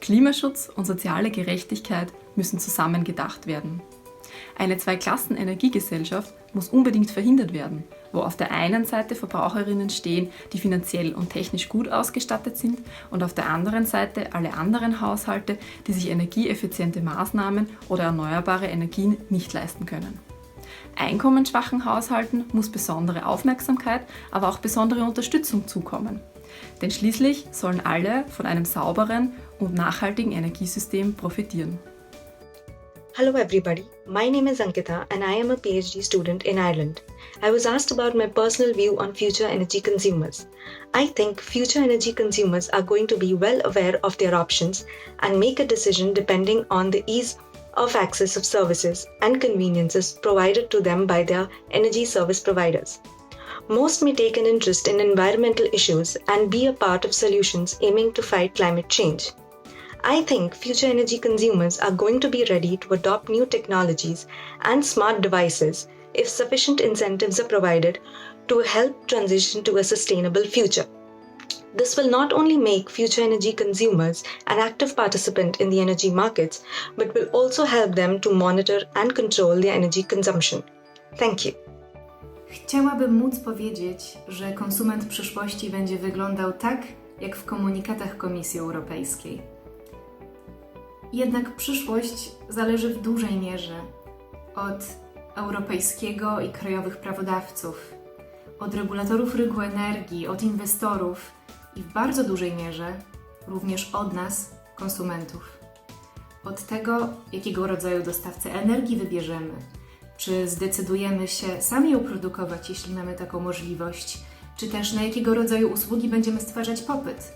Klimaschutz und soziale Gerechtigkeit müssen zusammen gedacht werden. Eine Zwei-Klassen-Energiegesellschaft muss unbedingt verhindert werden, wo auf der einen Seite Verbraucherinnen stehen, die finanziell und technisch gut ausgestattet sind, und auf der anderen Seite alle anderen Haushalte, die sich energieeffiziente Maßnahmen oder erneuerbare Energien nicht leisten können. Einkommensschwachen Haushalten muss besondere Aufmerksamkeit, aber auch besondere Unterstützung zukommen. Denn schließlich sollen alle von einem sauberen und nachhaltigen Energiesystem profitieren. Hello everybody, my name is Ankita and I am a PhD student in Ireland. I was asked about my personal view on future energy consumers. I think future energy consumers are going to be well aware of their options and make a decision depending on the ease of access of services and conveniences provided to them by their energy service providers. Most may take an interest in environmental issues and be a part of solutions aiming to fight climate change. I think future energy consumers are going to be ready to adopt new technologies and smart devices if sufficient incentives are provided to help transition to a sustainable future. This will not only make future energy consumers an active participant in the energy markets, but will also help them to monitor and control their energy consumption. Thank you. Chciałabym móc powiedzieć, że konsument przyszłości będzie wyglądał tak, jak w komunikatach Komisji Europejskiej. Jednak przyszłość zależy w dużej mierze od europejskiego i krajowych prawodawców, od regulatorów rynku energii, od inwestorów i w bardzo dużej mierze również od nas, konsumentów. Od tego, jakiego rodzaju dostawcę energii wybierzemy, czy zdecydujemy się sami ją produkować, jeśli mamy taką możliwość, czy też na jakiego rodzaju usługi będziemy stwarzać popyt.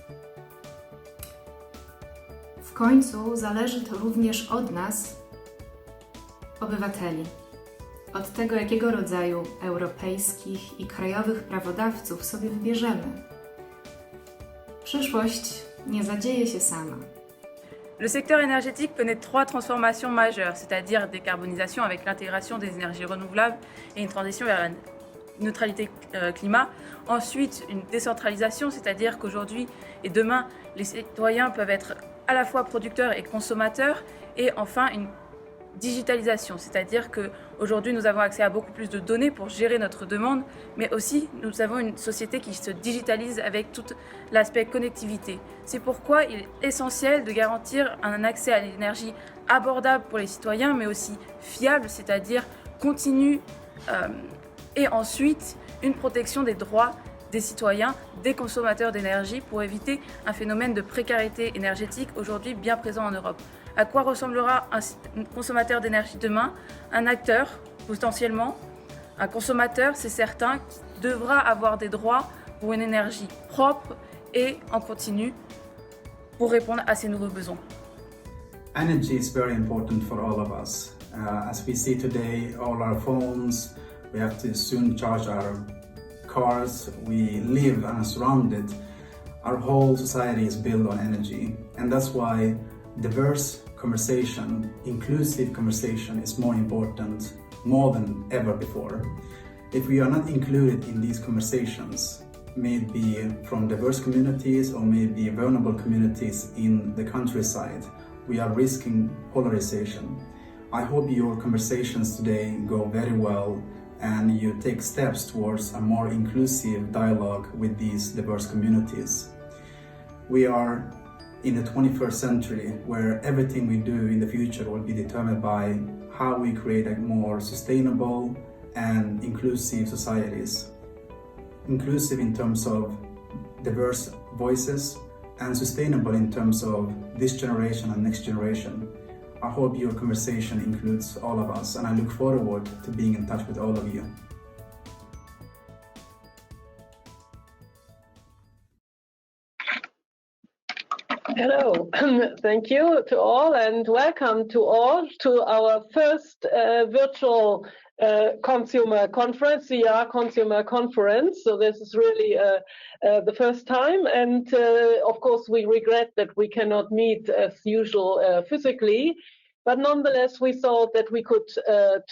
W końcu zależy to również od nas, obywateli, od tego, jakiego rodzaju europejskich i krajowych prawodawców sobie wybierzemy. Przyszłość nie zadzieje się sama. Le secteur énergétique connaît trois transformations majeures, c'est-à-dire décarbonisation avec l'intégration des énergies renouvelables et une transition vers la neutralité climat. Ensuite, une décentralisation, c'est-à-dire qu'aujourd'hui et demain, les citoyens peuvent être à la fois producteurs et consommateurs. Et enfin, une digitalisation, c'est-à-dire qu'aujourd'hui nous avons accès à beaucoup plus de données pour gérer notre demande, mais aussi nous avons une société qui se digitalise avec tout l'aspect connectivité. C'est pourquoi il est essentiel de garantir un accès à l'énergie abordable pour les citoyens, mais aussi fiable, c'est-à-dire continu, et ensuite une protection des droits des citoyens, des consommateurs d'énergie pour éviter un phénomène de précarité énergétique aujourd'hui bien présent en Europe. À quoi ressemblera un consommateur d'énergie demain? Un acteur, potentiellement, un consommateur, c'est certain, qui devra avoir des droits pour une énergie propre et en continu pour répondre à ces nouveaux besoins. Energy is very important for all of us. As we see today, all our phones, we have to soon charge our cars, we live and are surrounded. Our whole society is built on energy, and that's why diverse conversation, inclusive conversation is more important, more than ever before. If we are not included in these conversations, may it be from diverse communities or may it be vulnerable communities in the countryside, we are risking polarization. I hope your conversations today go very well and you take steps towards a more inclusive dialogue with these diverse communities. We are in the 21st century where everything we do in the future will be determined by how we create a more sustainable and inclusive societies. Inclusive in terms of diverse voices and sustainable in terms of this generation and next generation. I hope your conversation includes all of us, and I look forward to being in touch with all of you. Hello, thank you to all and welcome to all to our first virtual consumer conference, CEER Consumer Conference. So this is really the first time, and of course we regret that we cannot meet as usual physically, but nonetheless we thought that we could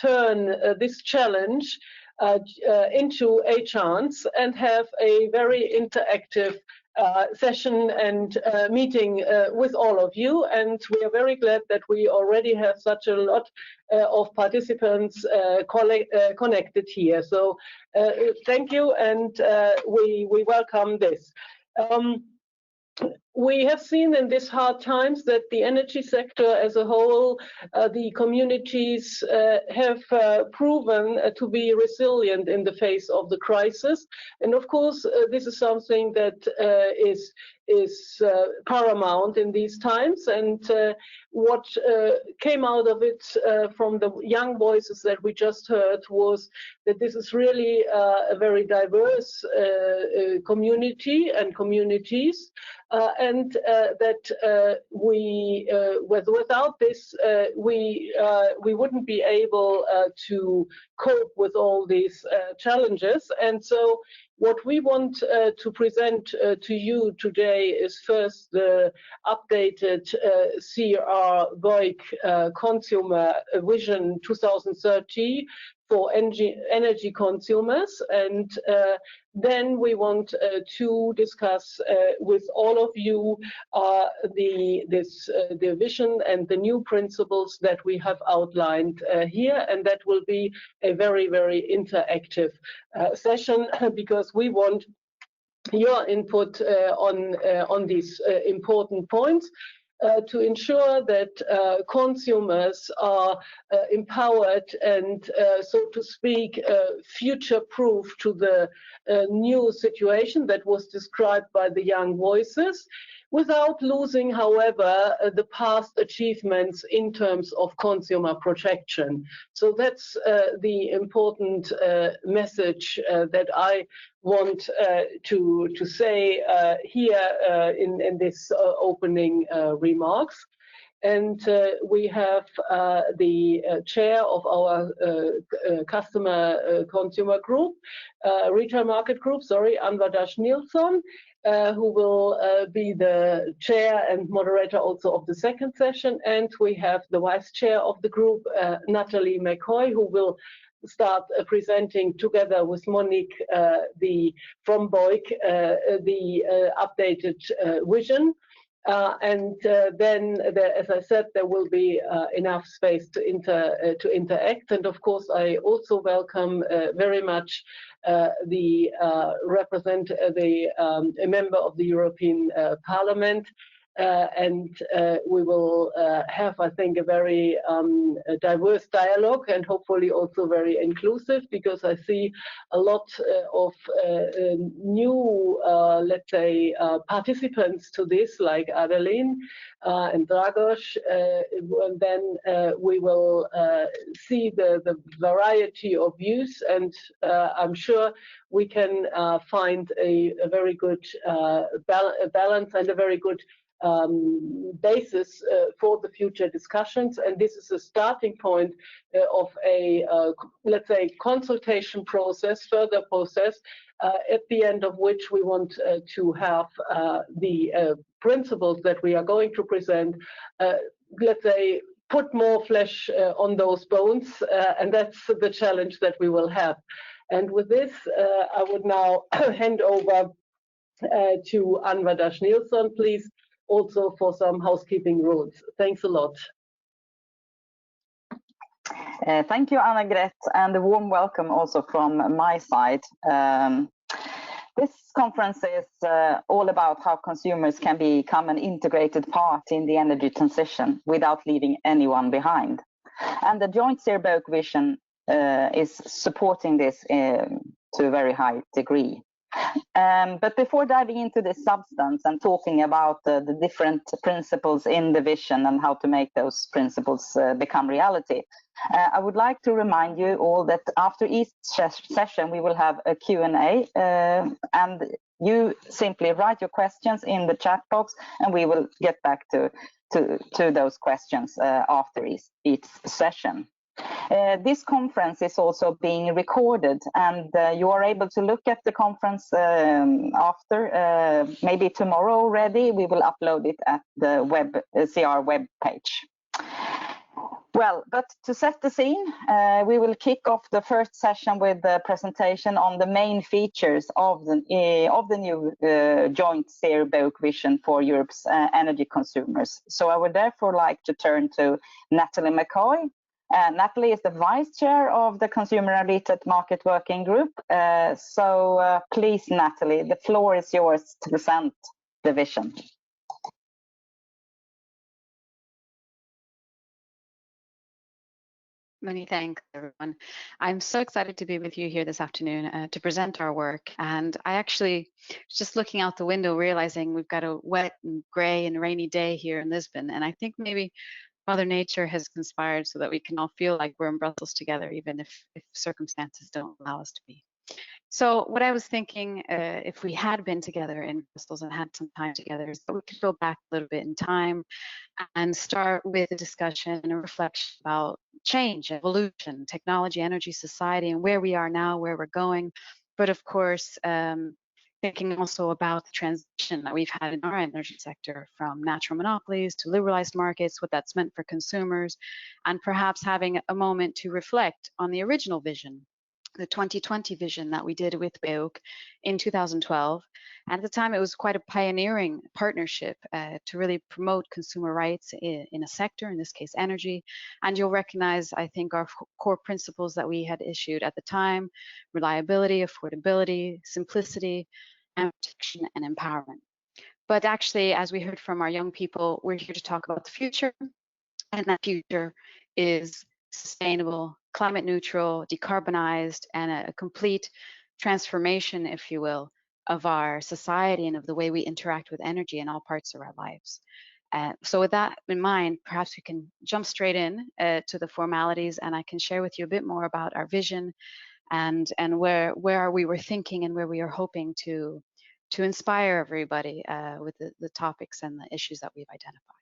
turn this challenge into a chance and have a very interactive session and meeting with all of you, and we are very glad that we already have such a lot of participants connected here. So thank you, and we welcome this. We have seen in these hard times that the energy sector as a whole, the communities have proven to be resilient in the face of the crisis. And of course, this is something that is paramount in these times. And what came out of it from the young voices that we just heard was that this is really a very diverse community and communities. And that without this, we wouldn't be able to cope with all these challenges. And so what we want to present to you today is first the updated CEER-BEUC Consumer Vision 2030 for energy consumers, and then we want to discuss with all of you the vision and the new principles that we have outlined here, and that will be a very, very interactive session because we want your input on these important points. To ensure that consumers are empowered and, so to speak, future-proof to the new situation that was described by the young voices, without losing, however, the past achievements in terms of consumer protection. So that's the important message that I want to say here in this opening remarks. And we have the chair of our consumer group, retail market group, Anva Dash-Nilsson, who will be the chair and moderator also of the second session. And we have the vice chair of the group, Natalie McCoy, who will start presenting together with Monique from BEUC the updated vision. And then, as I said, there will be enough space to interact. And of course, I also welcome very much a member of the European Parliament. And we will have, I think, a very diverse dialogue and hopefully also very inclusive, because I see a lot of new, let's say, participants to this, like Adeline and Dragos. And then we will see the variety of views, and I'm sure we can find a very good balance and a very good basis for the future discussions. And this is a starting point of a, let's say, consultation process, further process, at the end of which we want to have the principles that we are going to present, let's say, put more flesh on those bones, and that's the challenge that we will have. And with this, I would now hand over to Anva Dash-Nilsson, please, also for some housekeeping rules. Thanks a lot. Thank you, Annegret, and a warm welcome also from my side. This conference is all about how consumers can become an integrated part in the energy transition without leaving anyone behind. And the joint CEER-BEUC vision is supporting this to a very high degree. But before diving into the substance and talking about the different principles in the vision and how to make those principles become reality, I would like to remind you all that after each session we will have a Q&A, and you simply write your questions in the chat box and we will get back to those questions after each session. This conference is also being recorded, and you are able to look at the conference after, maybe tomorrow already. We will upload it at the CR web page. Well, but to set the scene, we will kick off the first session with the presentation on the main features of the new joint CEER-BEUC vision for Europe's energy consumers. So I would therefore like to turn to Natalie McCoy. Natalie is the vice chair of the Consumer-Related Market Working Group. Please, Natalie, the floor is yours to present the vision. Many thanks, everyone. I'm so excited to be with you here this afternoon to present our work. And I actually, just looking out the window, realizing we've got a wet and gray and rainy day here in Lisbon. And I think maybe Mother Nature has conspired so that we can all feel like we're in Brussels together, even if circumstances don't allow us to be. So what I was thinking, if we had been together in Brussels and had some time together, is that we could go back a little bit in time and start with a discussion and a reflection about change, evolution, technology, energy, society, and where we are now, where we're going. But of course, thinking also about the transition that we've had in our energy sector from natural monopolies to liberalized markets, what that's meant for consumers, and perhaps having a moment to reflect on the original vision, the 2020 vision that we did with BEUC in 2012. And at the time, it was quite a pioneering partnership to really promote consumer rights in a sector, in this case, energy. And you'll recognize, I think, our core principles that we had issued at the time: reliability, affordability, simplicity, and protection and empowerment. But actually, as we heard from our young people, we're here to talk about the future. And that future is sustainable, climate neutral, decarbonized, and a complete transformation, if you will, of our society and of the way we interact with energy in all parts of our lives. So with that in mind, perhaps we can jump straight in to the formalities, and I can share with you a bit more about our vision and where we were thinking and where we are hoping to inspire everybody with the topics and the issues that we've identified.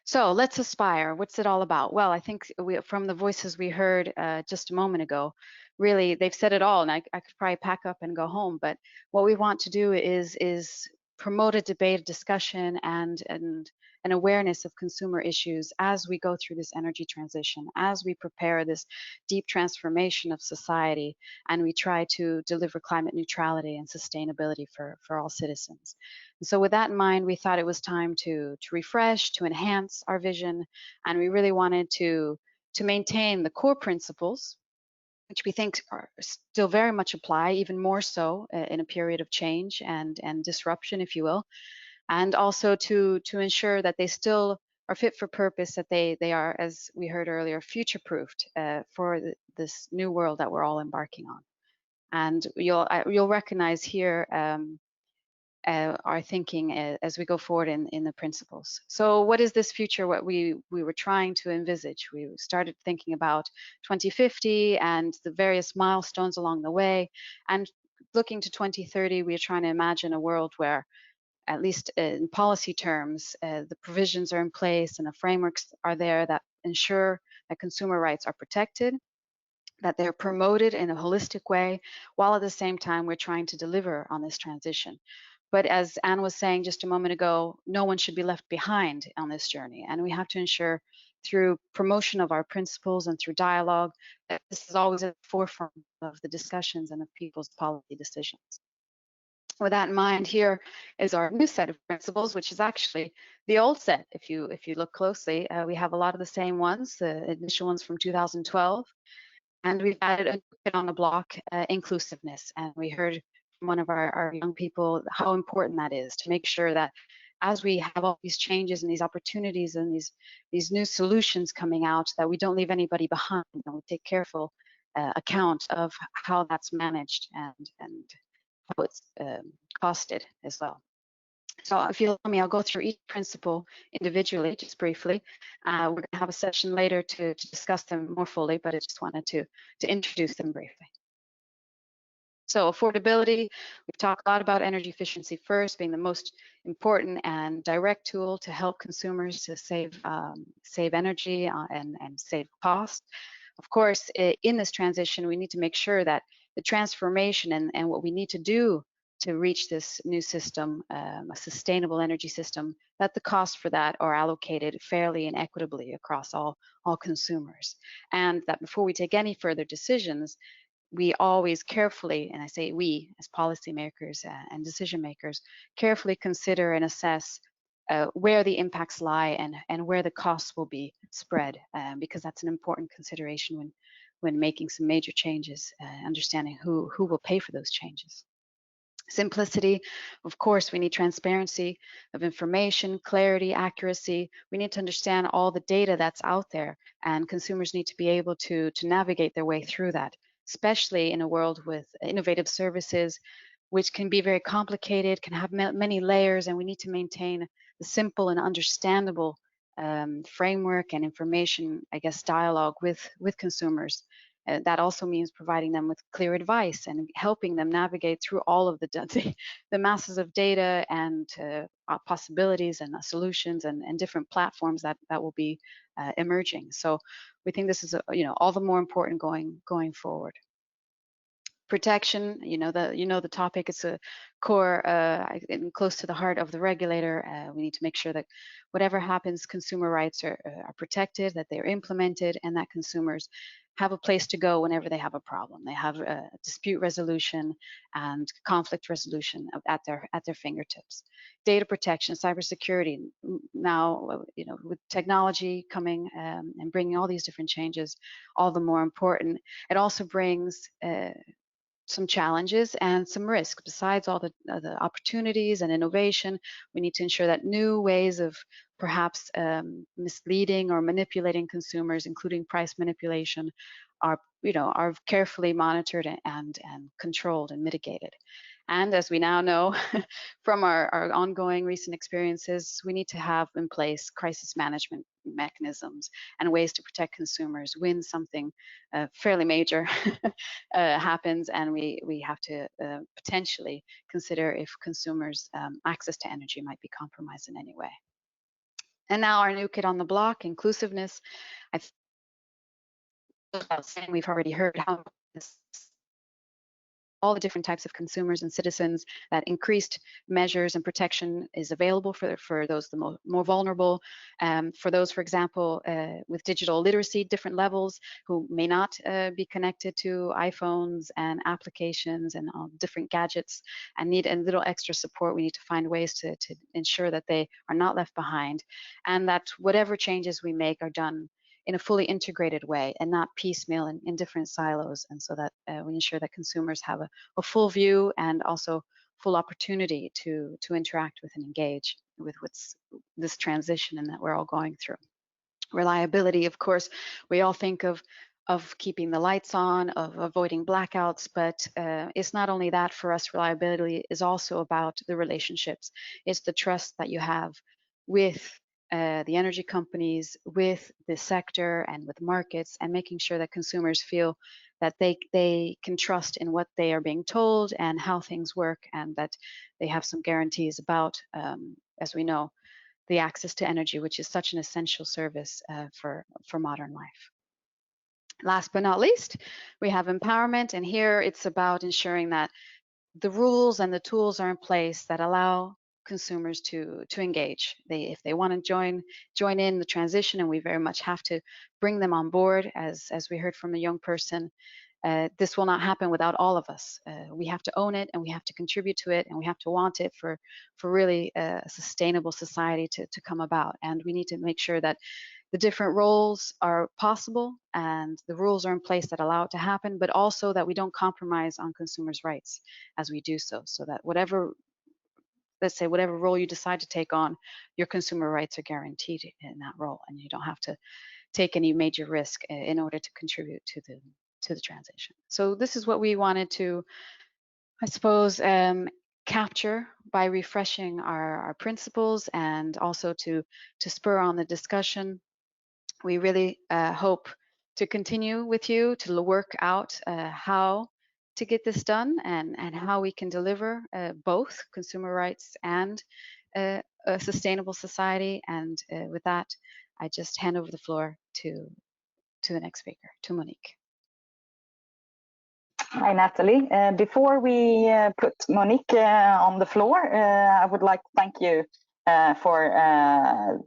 So let's aspire. What's it all about? Well, I think from the voices we heard just a moment ago, really they've said it all, and I could probably pack up and go home. But what we want to do is promote a debate, a discussion, and an awareness of consumer issues as we go through this energy transition, as we prepare this deep transformation of society, and we try to deliver climate neutrality and sustainability for all citizens. And so with that in mind, we thought it was time to refresh, to enhance our vision, and we really wanted to maintain the core principles, which we think are still very much apply, even more so in a period of change and disruption, if you will, and also to ensure that they still are fit for purpose, that they are, as we heard earlier, future-proofed for this new world that we're all embarking on. And you'll recognize here our thinking as we go forward in the principles. So what is this future, what we were trying to envisage? We started thinking about 2050 and the various milestones along the way. And looking to 2030, we are trying to imagine a world where, at least in policy terms, the provisions are in place and the frameworks are there that ensure that consumer rights are protected, that they're promoted in a holistic way, while at the same time we're trying to deliver on this transition. But as Anne was saying just a moment ago, no one should be left behind on this journey. And we have to ensure through promotion of our principles and through dialogue that this is always at the forefront of the discussions and of people's policy decisions. With that in mind, here is our new set of principles, which is actually the old set. If you look closely, we have a lot of the same ones, the initial ones from 2012. And we've added a new kid on the block, inclusiveness. And we heard from one of our young people how important that is, to make sure that as we have all these changes and these opportunities and these new solutions coming out, that we don't leave anybody behind, and we take careful account of how that's managed and how it's costed as well. So if you allow me, I'll go through each principle individually, just briefly. We're going to have a session later to discuss them more fully, but I just wanted to introduce them briefly. So affordability, we've talked a lot about energy efficiency first, being the most important and direct tool to help consumers to save energy and save cost. Of course, in this transition, we need to make sure that the transformation and what we need to do to reach this new system, a sustainable energy system, that the costs for that are allocated fairly and equitably across all consumers. And that before we take any further decisions, we always carefully, and I say we as policymakers and decision makers, carefully consider and assess where the impacts lie and where the costs will be spread, because that's an important consideration when making some major changes, understanding who will pay for those changes. Simplicity, of course, we need transparency of information, clarity, accuracy. We need to understand all the data that's out there, and consumers need to be able to navigate their way through that, especially in a world with innovative services, which can be very complicated, can have many layers, and we need to maintain the simple and understandable framework and information, I guess, dialogue with consumers. That also means providing them with clear advice and helping them navigate through all of the masses of data and possibilities and solutions and different platforms that will be emerging. So we think this is all the more important going forward. Protection, the topic is a core and close to the heart of the regulator. We need to make sure that whatever happens, consumer rights are protected, that they are implemented, and that consumers have a place to go whenever they have a problem. They have dispute resolution and conflict resolution at their fingertips. Data protection, cybersecurity. Now, with technology coming and bringing all these different changes, all the more important. It also brings some challenges and some risks. Besides all the opportunities and innovation, we need to ensure that new ways of perhaps misleading or manipulating consumers, including price manipulation, are carefully monitored and controlled and mitigated. And as we now know from our ongoing recent experiences, we need to have in place crisis management mechanisms and ways to protect consumers when something fairly major happens, and we have to potentially consider if consumers' access to energy might be compromised in any way. And now our new kid on the block, inclusiveness. We've already heard how all the different types of consumers and citizens, that increased measures and protection is available for those the more vulnerable, for those, for example, with digital literacy, different levels, who may not be connected to iPhones and applications and all different gadgets and need a little extra support. We need to find ways to ensure that they are not left behind, and that whatever changes we make are done in a fully integrated way and not piecemeal in different silos, and so that we ensure that consumers have a full view and also full opportunity to interact with and engage with what's this transition and that we're all going through. Reliability, of course, we all think of keeping the lights on, of avoiding blackouts, but it's not only that. For us, reliability is also about the relationships. It's the trust that you have with the energy companies, with the sector and with markets, and making sure that consumers feel that they can trust in what they are being told and how things work, and that they have some guarantees about, as we know, the access to energy, which is such an essential service for modern life. Last but not least, we have empowerment, and here it's about ensuring that the rules and the tools are in place that allow consumers to engage. If they want to join in the transition, and we very much have to bring them on board, as we heard from a young person, this will not happen without all of us. We have to own it, and we have to contribute to it, and we have to want it for really a sustainable society to come about. And we need to make sure that the different roles are possible and the rules are in place that allow it to happen, but also that we don't compromise on consumers' rights as we do so that let's say whatever role you decide to take on, your consumer rights are guaranteed in that role, and you don't have to take any major risk in order to contribute to the transition. So this is what we wanted to, I suppose, capture by refreshing our principles, and also to spur on the discussion. We really hope to continue with you to work out how to get this done, and how we can deliver both consumer rights and a sustainable society. And with that, I just hand over the floor to the next speaker, to Monique. Hi, Natalie. Before we put Monique on the floor, I would like to thank you for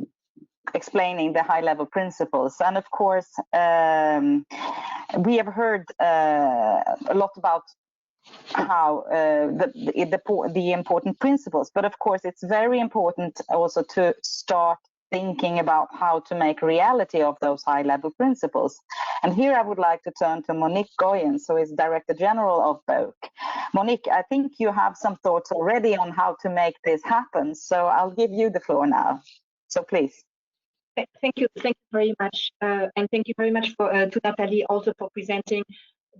explaining the high-level principles. And of course, we have heard a lot about how the important principles, but of course, it's very important also to start thinking about how to make reality of those high-level principles. And here I would like to turn to Monique Goyens, who is Director General of BEUC. Monique, I think you have some thoughts already on how to make this happen, so I'll give you the floor now. So please. Thank you very much, and thank you very much to Natalie also for presenting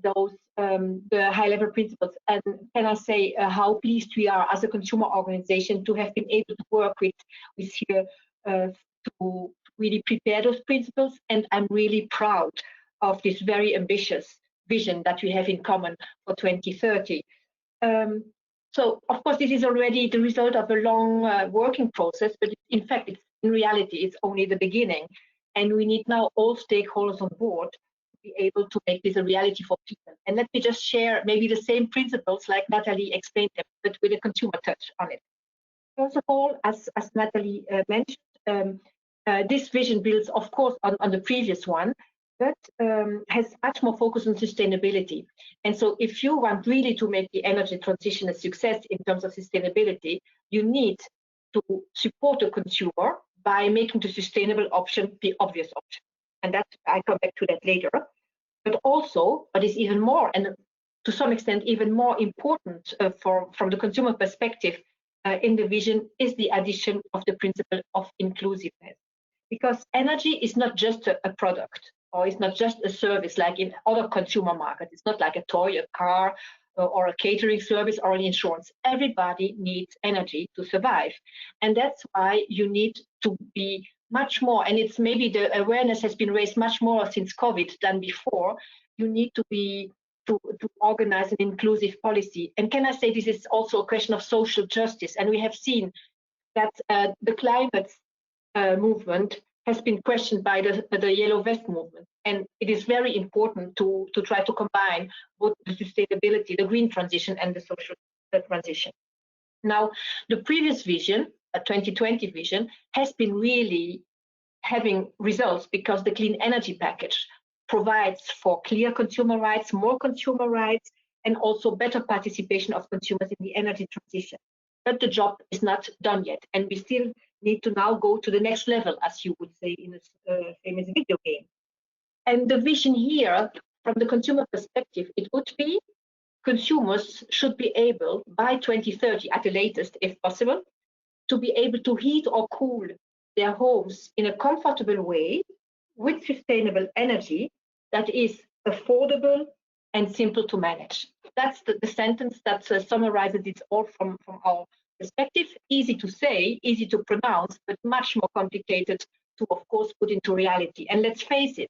those the high-level principles. And can I say how pleased we are as a consumer organization to have been able to work with CEER to really prepare those principles, and I'm really proud of this very ambitious vision that we have in common for 2030. So, of course, this is already the result of a long working process, but in fact, in reality, it's only the beginning, and we need now all stakeholders on board to be able to make this a reality for people. And let me just share maybe the same principles like Natalie explained them, but with a consumer touch on it. First of all, as Natalie mentioned, this vision builds, of course, on the previous one, but has much more focus on sustainability. And so if you want really to make the energy transition a success in terms of sustainability, you need to support the consumer by making the sustainable option the obvious option. And that I come back to that later. But also, what is even more, and to some extent even more important from the consumer perspective in the vision, is the addition of the principle of inclusiveness. Because energy is not just a product, or it's not just a service like in other consumer markets. It's not like a toy, a car, or a catering service, or an insurance. Everybody needs energy to survive. And that's why you need to be much more, and it's maybe the awareness has been raised much more since COVID than before. You need to organize an inclusive policy. And can I say this is also a question of social justice? And we have seen that the climate movement has been questioned by the Yellow Vest movement. And it is very important to try to combine both the sustainability, the green transition, and the social transition. Now, the previous vision, a 2020 vision, has been really having results because the clean energy package provides for clear consumer rights, more consumer rights, and also better participation of consumers in the energy transition. But the job is not done yet, and we still need to now go to the next level, as you would say in a famous video game. And the vision here, from the consumer perspective, it would be consumers should be able, by 2030 at the latest, if possible, to be able to heat or cool their homes in a comfortable way with sustainable energy that is affordable and simple to manage. That's the sentence that summarizes it all from our perspective. Easy to say, easy to pronounce, but much more complicated to, of course, put into reality. And let's face it,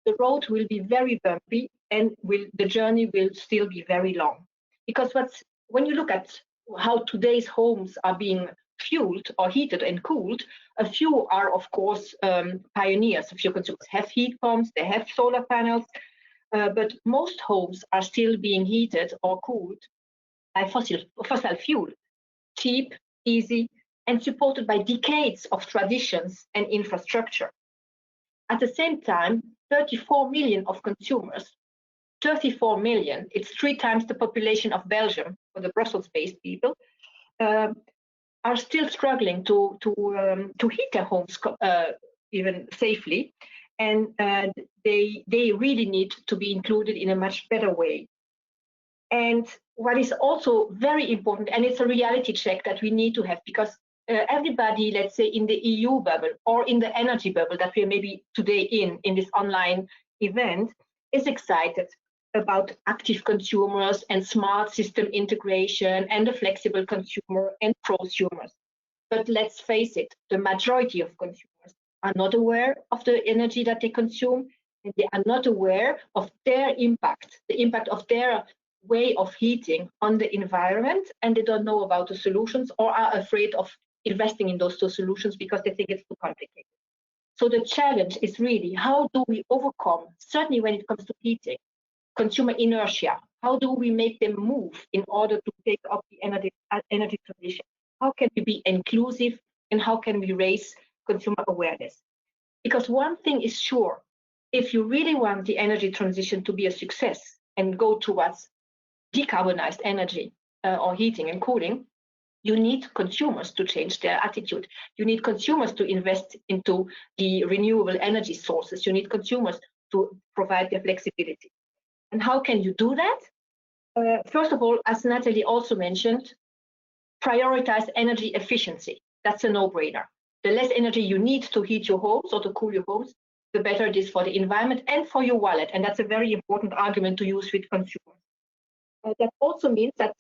the road will be very bumpy, and the journey will still be very long. Because when you look at how today's homes are being fueled or heated and cooled, a few are, of course, pioneers. A few consumers have heat pumps, they have solar panels, but most homes are still being heated or cooled by fossil fuel, cheap, easy, and supported by decades of traditions and infrastructure. At the same time, 34 million of consumers, 34 million, it's 3 times the population of Belgium for the Brussels-based people, are still struggling to heat their homes even safely, and they really need to be included in a much better way. And what is also very important, and it's a reality check that we need to have, because everybody, let's say in the EU bubble or in the energy bubble that we are maybe today in this online event, is excited about active consumers and smart system integration and the flexible consumer and prosumers. But let's face it, the majority of consumers are not aware of the energy that they consume, and they are not aware of their impact, the impact of their way of heating on the environment, and they don't know about the solutions or are afraid of investing in those 2 solutions because they think it's too complicated. So the challenge is really, how do we overcome, certainly when it comes to heating, consumer inertia? How do we make them move in order to take up the energy transition? How can we be inclusive, and how can we raise consumer awareness? Because one thing is sure, if you really want the energy transition to be a success and go towards decarbonized energy or heating and cooling, you need consumers to change their attitude. You need consumers to invest into the renewable energy sources. You need consumers to provide their flexibility. And how can you do that? First of all, as Natalie also mentioned, prioritize energy efficiency. That's a no-brainer. The less energy you need to heat your homes or to cool your homes, the better it is for the environment and for your wallet. And that's a very important argument to use with consumers. That also means that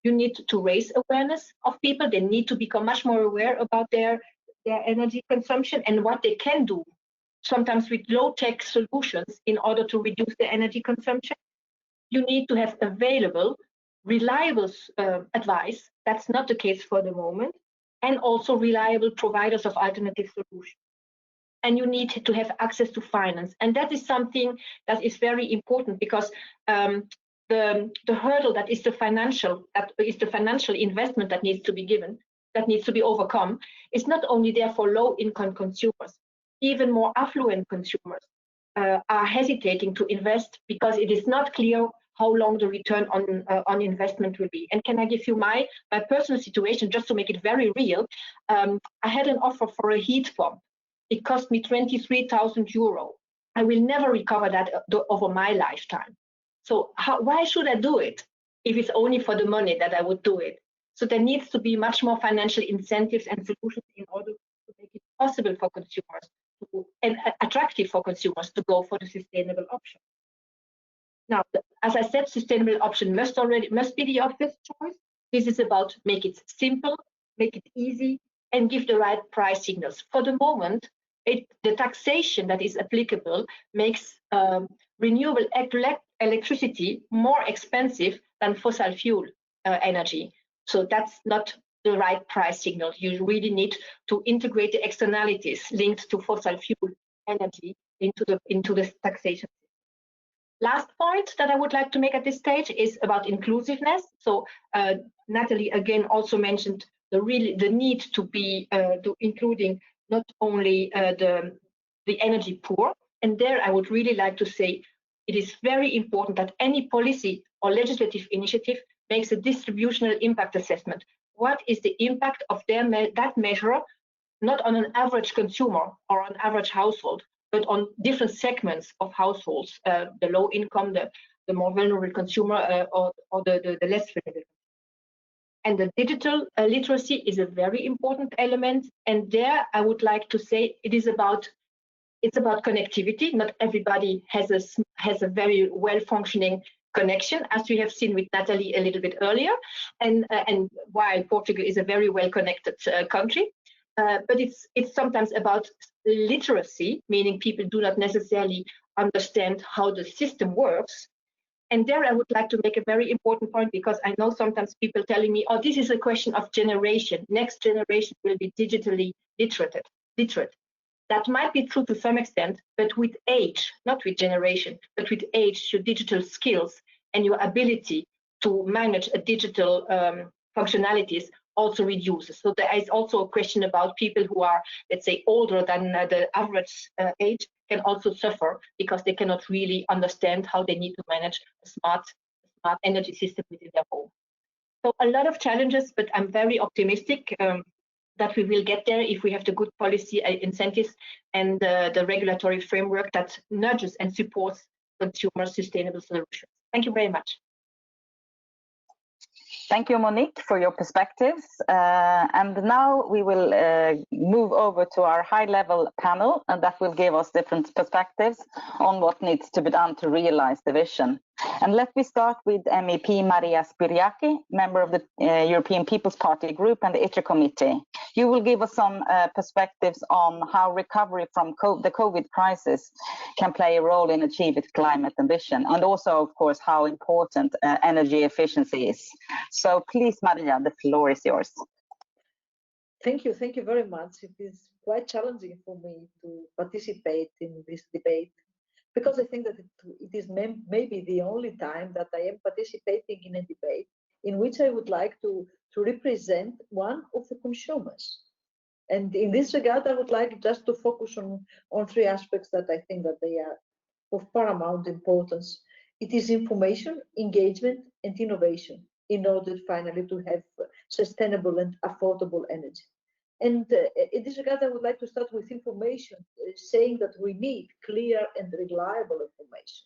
you need to raise awareness of people. They need to become much more aware about their energy consumption and what they can do, sometimes with low-tech solutions in order to reduce their energy consumption. You need to have available, reliable advice. That's not the case for the moment. And also reliable providers of alternative solutions. And you need to have access to finance. And that is something that is very important, because the hurdle that is the financial investment that needs to be given, that needs to be overcome, is not only there for low-income consumers. Even more affluent consumers are hesitating to invest because it is not clear how long the return on investment will be. And can I give you my personal situation, just to make it very real? I had an offer for a heat pump. It cost me 23,000 euro. I will never recover that over my lifetime. So why should I do it if it's only for the money that I would do it? So there needs to be much more financial incentives and solutions in order to make it possible for consumers and attractive for consumers to go for the sustainable option. Now, as I said, sustainable option must be the obvious choice. This is about make it simple, make it easy, and give the right price signals. For the moment, the taxation that is applicable makes renewable electricity more expensive than fossil fuel energy. So that's not the right price signal. You really need to integrate the externalities linked to fossil fuel energy into the taxation. Last point that I would like to make at this stage is about inclusiveness. So Natalie again also mentioned the need to be including not only the energy poor. And there I would really like to say it is very important that any policy or legislative initiative makes a distributional impact assessment. What is the impact of that measure, not on an average consumer or an average household, but on different segments of households, the low income, the more vulnerable consumer, or the less vulnerable. And the digital literacy is a very important element. And there I would like to say it's about connectivity. Not everybody has a very well functioning connection, as we have seen with Natalie a little bit earlier, and while Portugal is a very well connected country. But it's sometimes about literacy, meaning people do not necessarily understand how the system works. And there I would like to make a very important point, because I know sometimes people telling me, oh, this is a question of generation. Next generation will be digitally literate. That might be true to some extent, but with age, not with generation, but with age, your digital skills and your ability to manage a digital functionalities also reduces. So there is also a question about people who are, let's say, older than the average age can also suffer because they cannot really understand how they need to manage a smart energy system within their home. So a lot of challenges, but I'm very optimistic that we will get there if we have the good policy incentives and the regulatory framework that nudges and supports consumer sustainable solutions. Thank you very much. Thank you, Monique, for your perspectives. And now we will move over to our high-level panel, and that will give us different perspectives on what needs to be done to realize the vision. And let me start with MEP Maria Spiriaki, member of the European People's Party group and the ITRE committee. You will give us some perspectives on how recovery from the COVID crisis can play a role in achieving climate ambition, and also, of course, how important energy efficiency is. So please, Maria, the floor is yours. Thank you very much. It is quite challenging for me to participate in this debate. because I think that it is maybe the only time that I am participating in a debate in which I would like to represent one of the consumers. And in this regard, I would like just to focus on three aspects that I think that they are of paramount importance. It is information, engagement, and innovation in order finally to have sustainable and affordable energy. And in this regard, I would like to start with information, saying that we need clear and reliable information.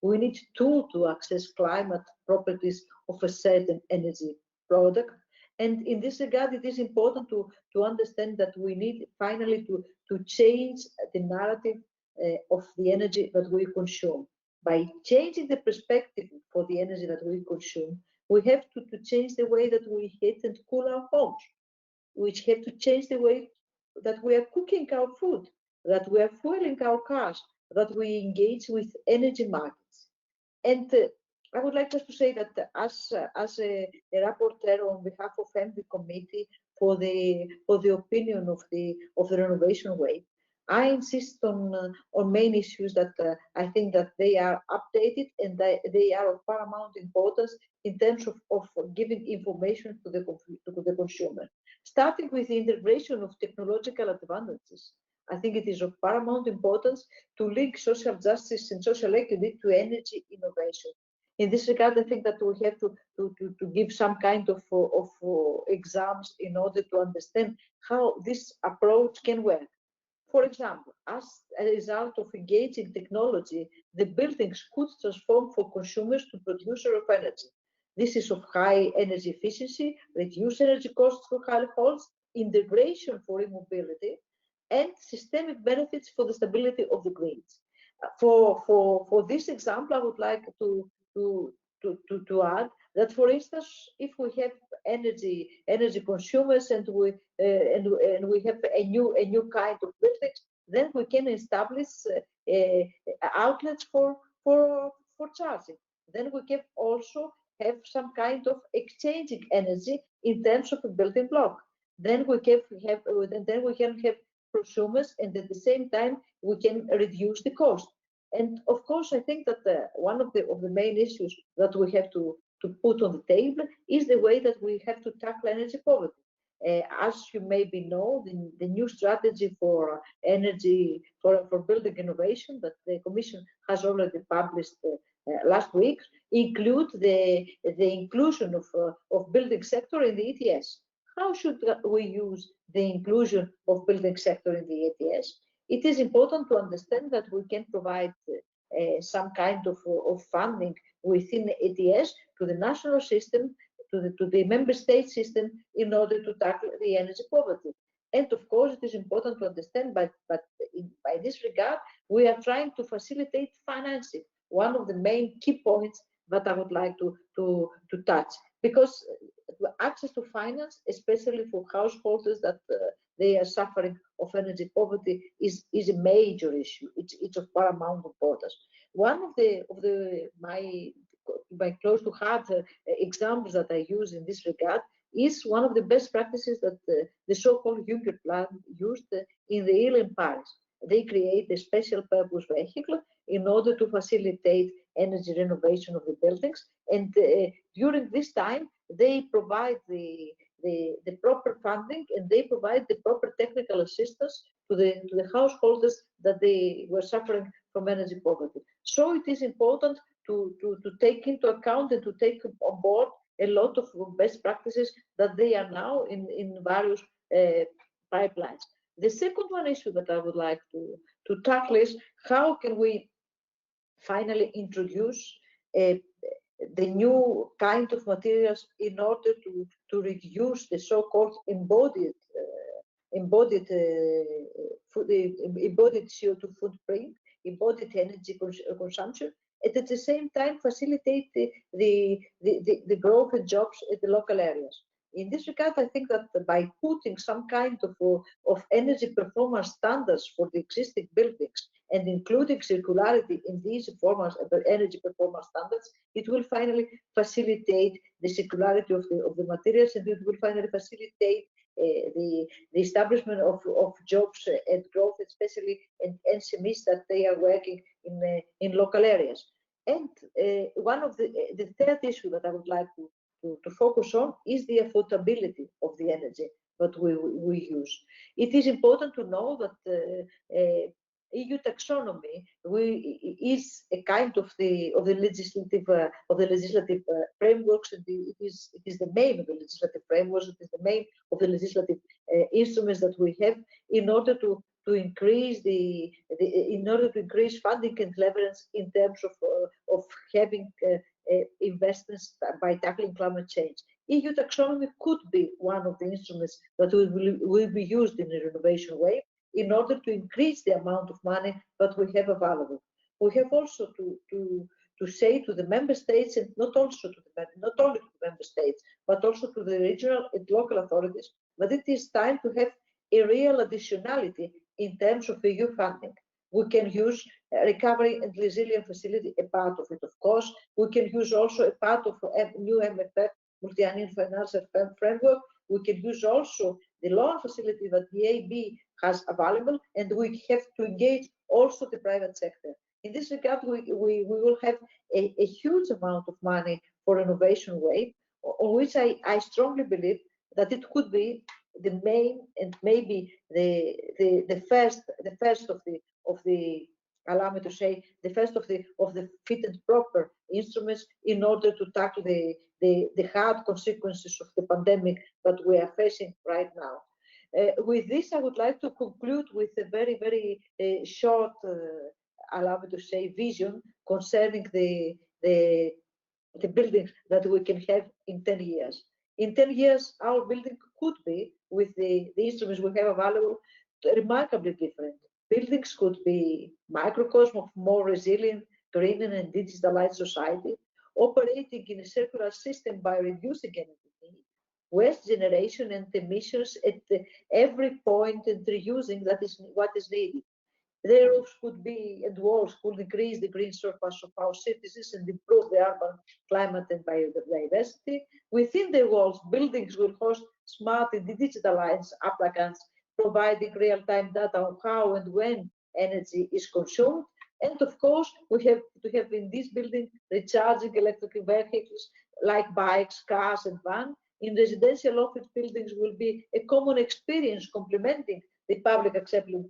We need tools to access climate properties of a certain energy product. And in this regard, it is important to understand that we need finally to change the narrative of the energy that we consume. By changing the perspective for the energy that we consume, we have to change the way that we heat and cool our homes. We have to change the way that we are cooking our food, that we are fueling our cars, that we engage with energy markets. And I would like just to say that as a rapporteur on behalf of the committee for the opinion of the renovation way, I insist on main issues that I think that they are updated and they are of paramount importance in terms of giving information to the consumer. Starting with the integration of technological advantages, I think it is of paramount importance to link social justice and social equity to energy innovation. In this regard, I think that we have to give some kind of exams in order to understand how this approach can work. For example, as a result of engaging technology, the buildings could transform for consumers to producer of energy. This is of high energy efficiency, reduced energy costs for households, integration for e-mobility, and systemic benefits for the stability of the grids. For this example, I would like to add that, for instance, if we have energy consumers and we have a new kind of buildings, then we can establish outlets for charging. Then we can also have some kind of exchanging energy in terms of a building block. Then we can have prosumers, and at the same time we can reduce the cost. And of course, I think that one of the main issues that we have to put on the table is the way that we have to tackle energy poverty. As you maybe know, the new strategy for energy for building innovation that the Commission has already published last week include the inclusion of building sector in the ETS. How should we use the inclusion of building sector in the ETS? It is important to understand that we can provide some kind of funding within the ETS to the national system, to the member state system, in order to tackle the energy poverty. And of course, it is important to understand, by this regard, we are trying to facilitate financing. One of the main key points that I would like to touch, because access to finance, especially for householders that they are suffering of energy poverty, is a major issue. It's of paramount importance. One of my close to heart examples that I use in this regard is one of the best practices that the so-called Juncker plan used in the IL in Paris. They create a special purpose vehicle in order to facilitate energy renovation of the buildings, and during this time they provide the proper funding, and they provide the proper technical assistance to the householders that they were suffering from energy poverty. So it is important to take into account and to take on board a lot of best practices that they are now in various pipelines. The second one issue that I would like to tackle is how can we finally introduce the new kind of materials in order to reduce the so-called embodied CO2 footprint, embodied energy consumption, and at the same time facilitate the growth and jobs in the local areas. In this regard, I think that by putting some kind of energy performance standards for the existing buildings and including circularity in these energy performance standards, it will finally facilitate the circularity of the materials, and it will finally facilitate the establishment of jobs and growth, especially in SMEs that they are working in local areas. And one of the third issue that I would like to focus on is the affordability of the energy that we use. It is important to know that EU taxonomy is a kind of the legislative frameworks, and it is the main of the legislative frameworks. It is the main of the legislative instruments that we have in order to increase funding and leverage in terms of having investments by tackling climate change. EU taxonomy could be one of the instruments that will be used in a renovation way in order to increase the amount of money that we have available. We have also to say to the member states, and not only to the member states, but also to the regional and local authorities, that it is time to have a real additionality in terms of EU funding. We can use recovery and resilience facility, a part of it, of course. We can use also a part of new MFF, multi-annual financial framework. We can use also the loan facility that the EIB has available, and we have to engage also the private sector. In this regard, we will have a huge amount of money for renovation wave, on which I strongly believe that it could be the main and maybe the first of the allow me to say the first of the fit and proper instruments in order to tackle the hard consequences of the pandemic that we are facing right now. With this, I would like to conclude with a very, very short, allow me to say, vision concerning the buildings that we can have in 10 years. In 10 years, our building could be, with the instruments we have available, remarkably different. Buildings could be microcosm of more resilient, greener and digitalized society, operating in a circular system by reducing energy need, waste generation and emissions at every point, and reusing that is what is needed. The roofs could be, and walls could increase the green surface of our cities and improve the urban climate and biodiversity. Within the walls, buildings will host smart and digitalized applicants, providing real-time data on how and when energy is consumed. And of course, we have to have in this building recharging electric vehicles like bikes, cars, and vans. In residential office buildings will be a common experience complementing the public acceptable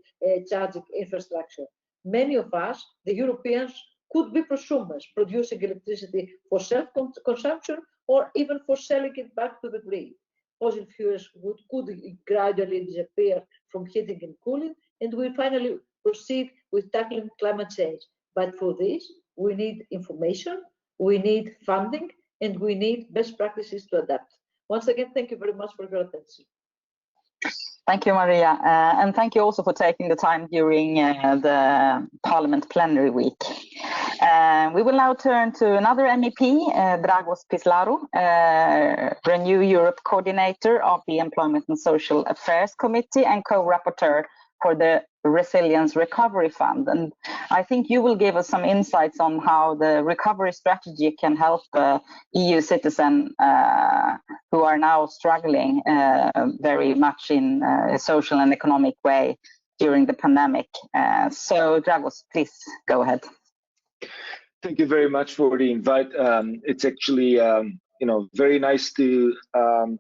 charging infrastructure. Many of us, the Europeans, could be prosumers, producing electricity for self-consumption or even for selling it back to the grid. Fossil fuels could gradually disappear from heating and cooling, and we finally proceed with tackling climate change. But for this, we need information, we need funding, and we need best practices to adapt. Once again, thank you very much for your attention. Thank you, Maria, and thank you also for taking the time during the Parliament plenary week. We will now turn to another MEP, Dragos Pislaru, Renew Europe coordinator of the Employment and Social Affairs Committee and co-rapporteur for the Resilience Recovery Fund. And I think you will give us some insights on how the recovery strategy can help EU citizens who are now struggling very much in a social and economic way during the pandemic. So Dragos, please go ahead. Thank you very much for the invite. It's actually very nice to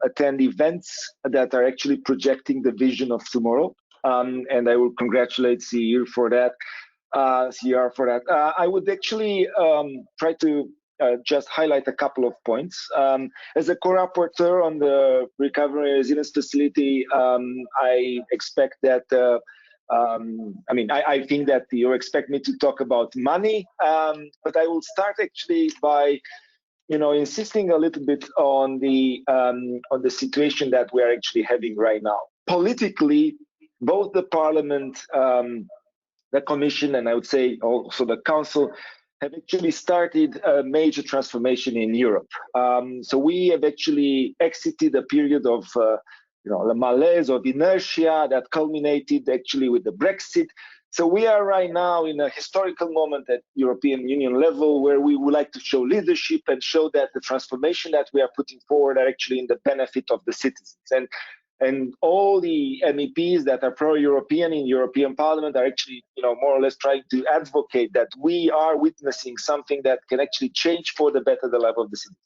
attend events that are actually projecting the vision of tomorrow. And I will congratulate CEER for that. I would actually try to just highlight a couple of points. As a co-rapporteur on the Recovery and Resilience Facility, I expect that, I think that you expect me to talk about money, but I will start actually by insisting a little bit on the situation that we are actually having right now. Politically, both the Parliament, the Commission, and I would say also the Council have actually started a major transformation in Europe. So we have actually exited a period of the malaise, of inertia that culminated actually with the Brexit. So we are right now in a historical moment at European Union level where we would like to show leadership and show that the transformation that we are putting forward are actually in the benefit of the citizens. And all the MEPs that are pro-European in European Parliament are actually, more or less trying to advocate that we are witnessing something that can actually change for the better the life of the citizens.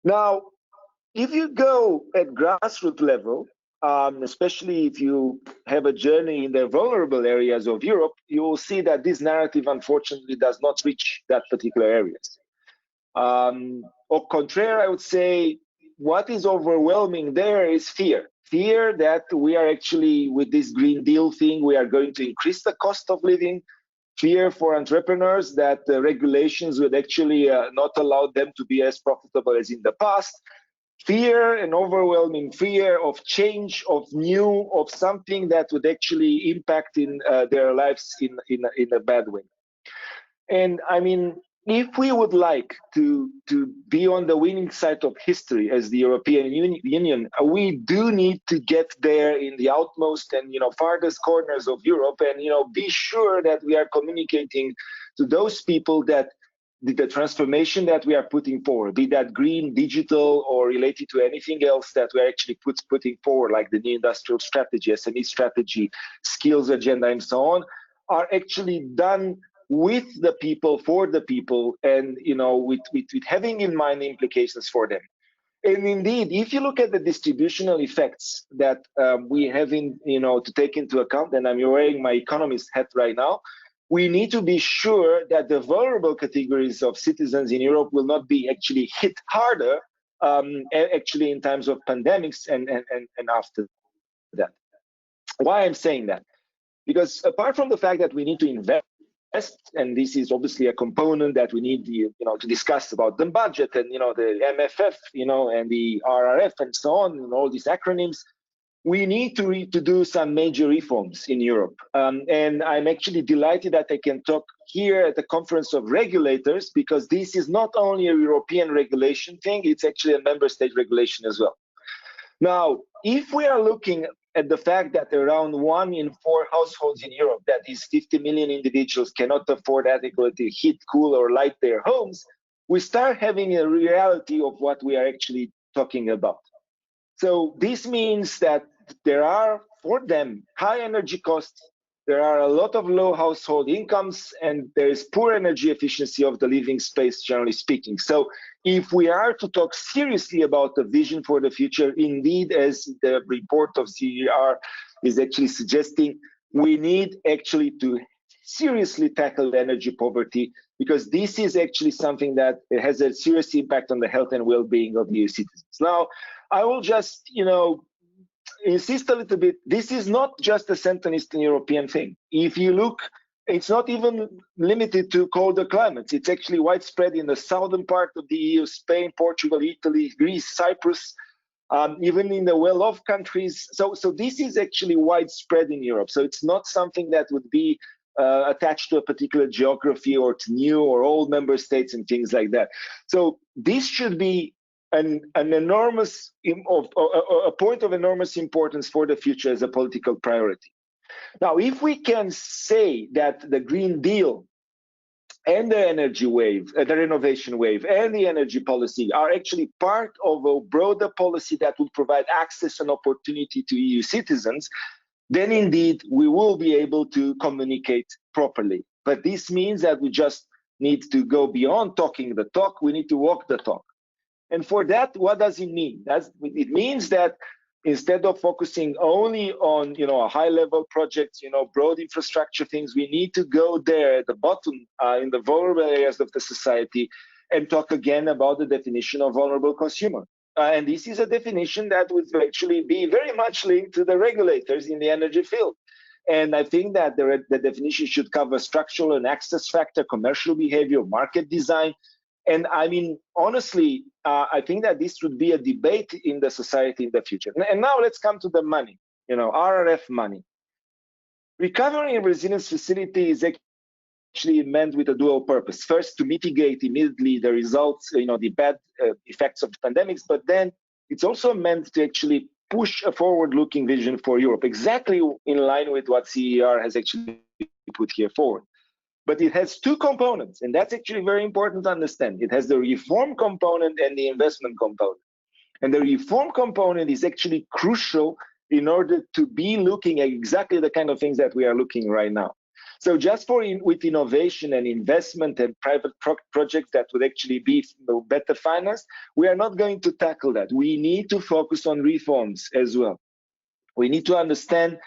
Now, if you go at grassroots level, especially if you have a journey in the vulnerable areas of Europe, you will see that this narrative, unfortunately, does not reach that particular areas. Au contraire, I would say, what is overwhelming there is fear. Fear that we are actually, with this Green Deal thing, we are going to increase the cost of living. Fear for entrepreneurs that the regulations would actually not allow them to be as profitable as in the past. Fear, an overwhelming fear of change, of new, of something that would actually impact in their lives in a bad way. And I mean, if we would like to be on the winning side of history as the European Union, we do need to get there in the outmost and farthest corners of Europe, and be sure that we are communicating to those people that the transformation that we are putting forward, be that green, digital, or related to anything else that we're actually putting forward, like the new industrial strategy, SME strategy, skills agenda, and so on, are actually done with the people, for the people, and with having in mind the implications for them. And indeed, if you look at the distributional effects that we have to take into account, and I'm wearing my economist hat right now, we need to be sure that the vulnerable categories of citizens in Europe will not be actually hit harder, actually in times of pandemics and after that. Why I'm saying that? Because apart from the fact that we need to invest, and this is obviously a component that we need to discuss about the budget and the MFF, and the RRF and so on, and all these acronyms, we need to do some major reforms in Europe. And I'm actually delighted that I can talk here at the Conference of Regulators, because this is not only a European regulation thing, it's actually a member state regulation as well. Now, if we are looking at the fact that around 1 in 4 households in Europe, that is 50 million individuals, cannot afford adequately to heat, cool, or light their homes, we start having a reality of what we are actually talking about. So this means that there are, for them, high energy costs, there are a lot of low household incomes, and there is poor energy efficiency of the living space, generally speaking. So if we are to talk seriously about the vision for the future, indeed, as the report of CER is actually suggesting, we need actually to seriously tackle energy poverty, because this is actually something that has a serious impact on the health and well-being of EU citizens. Now, I will just, insist a little bit, this is not just a Central Eastern European thing. If you look, it's not even limited to colder climates. It's actually widespread in the southern part of the EU, Spain, Portugal, Italy, Greece, Cyprus, even in the well-off countries. So this is actually widespread in Europe. So it's not something that would be attached to a particular geography or to new or old member states and things like that. So this should be an enormous, a point of enormous importance for the future as a political priority. Now, if we can say that the Green Deal and the energy wave, the renovation wave, and the energy policy are actually part of a broader policy that will provide access and opportunity to EU citizens, then indeed we will be able to communicate properly. But this means that we just need to go beyond talking the talk, we need to walk the talk. And for that, what does it mean? It means that instead of focusing only on a high-level projects, broad infrastructure things, we need to go there at the bottom in the vulnerable areas of the society and talk again about the definition of vulnerable consumer. And this is a definition that would actually be very much linked to the regulators in the energy field. And I think that the definition should cover structural and access factor, commercial behavior, market design. And I mean, honestly, I think that this would be a debate in the society in the future. And now let's come to the money, RRF money. Recovery and resilience facility is actually meant with a dual purpose. First, to mitigate immediately the results, the bad effects of the pandemics, but then it's also meant to actually push a forward-looking vision for Europe, exactly in line with what CER has actually put here forward. But it has two components, and that's actually very important to understand. It has the reform component and the investment component. And the reform component is actually crucial in order to be looking at exactly the kind of things that we are looking right now. So just with innovation and investment and private projects that would actually be better financed, we are not going to tackle that. We need to focus on reforms as well. We need to understand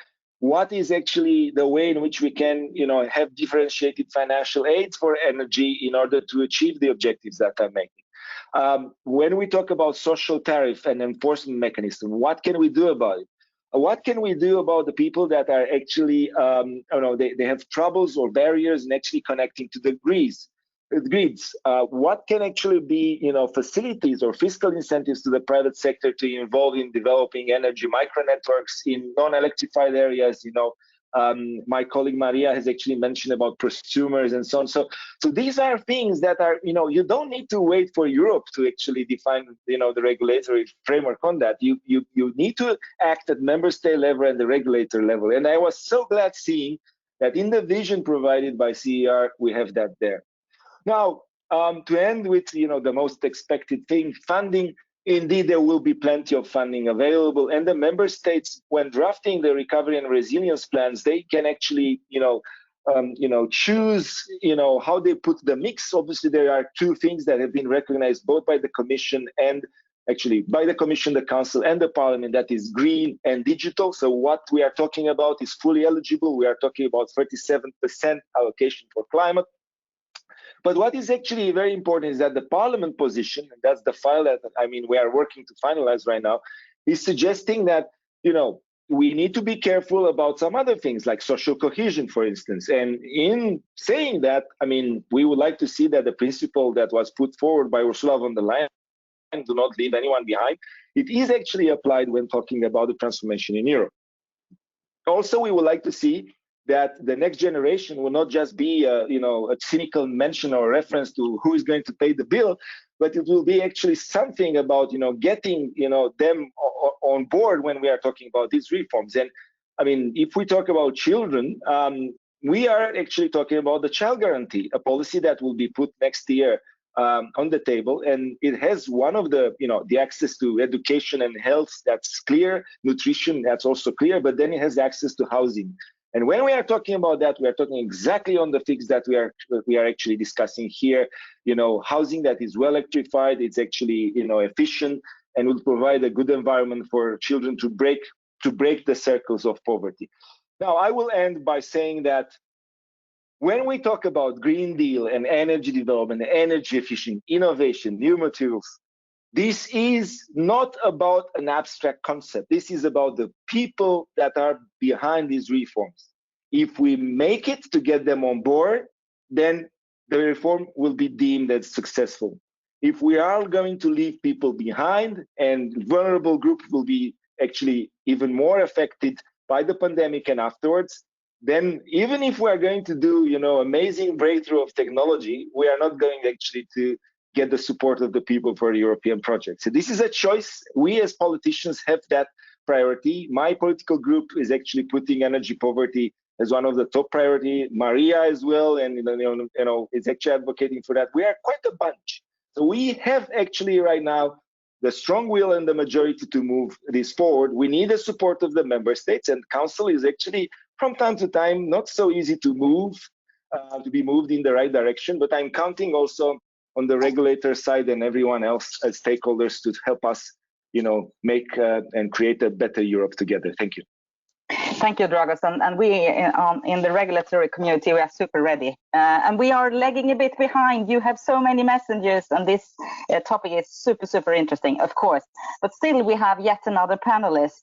what is actually the way in which we can, have differentiated financial aids for energy in order to achieve the objectives that I'm making. When we talk about social tariff and enforcement mechanism, what can we do about it? What can we do about the people that are actually, they have troubles or barriers in actually connecting to the grids? What can actually be, facilities or fiscal incentives to the private sector to involve in developing energy micro networks in non-electrified areas? My colleague Maria has actually mentioned about prosumers and so on. So these are things that are, you don't need to wait for Europe to actually define, the regulatory framework on that. You need to act at member state level and the regulator level. And I was so glad seeing that in the vision provided by CER, we have that there. Now, to end with, the most expected thing, funding. Indeed, there will be plenty of funding available, and the member states, when drafting the recovery and resilience plans, they can actually, choose, how they put the mix. Obviously, there are two things that have been recognized both by the Commission and actually by the Commission, the Council, and the Parliament. That is green and digital. So what we are talking about is fully eligible. We are talking about 37% allocation for climate. But what is actually very important is that the Parliament position, and that's the file that we are working to finalize right now, is suggesting that we need to be careful about some other things like social cohesion, for instance. And in saying that, we would like to see that the principle that was put forward by Ursula von der Leyen, do not leave anyone behind, it is actually applied when talking about the transformation in Europe. Also, we would like to see that the next generation will not just be a cynical mention or reference to who is going to pay the bill, but it will be actually something about getting them on board when we are talking about these reforms. And if we talk about children, we are actually talking about the child guarantee, a policy that will be put next year on the table, and it has one of the the access to education and health that's clear, nutrition that's also clear, but then it has access to housing. And when we are talking about that, we are talking exactly on the things that we are actually discussing here. Housing that is well electrified, it's actually efficient, and will provide a good environment for children to break the circles of poverty. Now, I will end by saying that when we talk about Green Deal and energy development, energy efficient, innovation, new materials, this is not about an abstract concept. This is about the people that are behind these reforms. If we make it to get them on board, then the reform will be deemed as successful. If we are going to leave people behind and vulnerable groups will be actually even more affected by the pandemic and afterwards, then even if we are going to do amazing breakthrough of technology, we are not going actually to get the support of the people for a European project. So this is a choice. We as politicians have that priority. My political group is actually putting energy poverty as one of the top priority. Maria as well, and is actually advocating for that. We are quite a bunch. So we have actually right now the strong will and the majority to move this forward. We need the support of the member states, and Council is actually from time to time not so easy to move, to be moved in the right direction. But I'm counting also on the regulator side and everyone else as stakeholders to help us, make and create a better Europe together. Thank you. Thank you, Dragos. And we in the regulatory community, we are super ready. And we are lagging a bit behind. You have so many messengers, and this topic is super, super interesting, of course. But still, we have yet another panelist,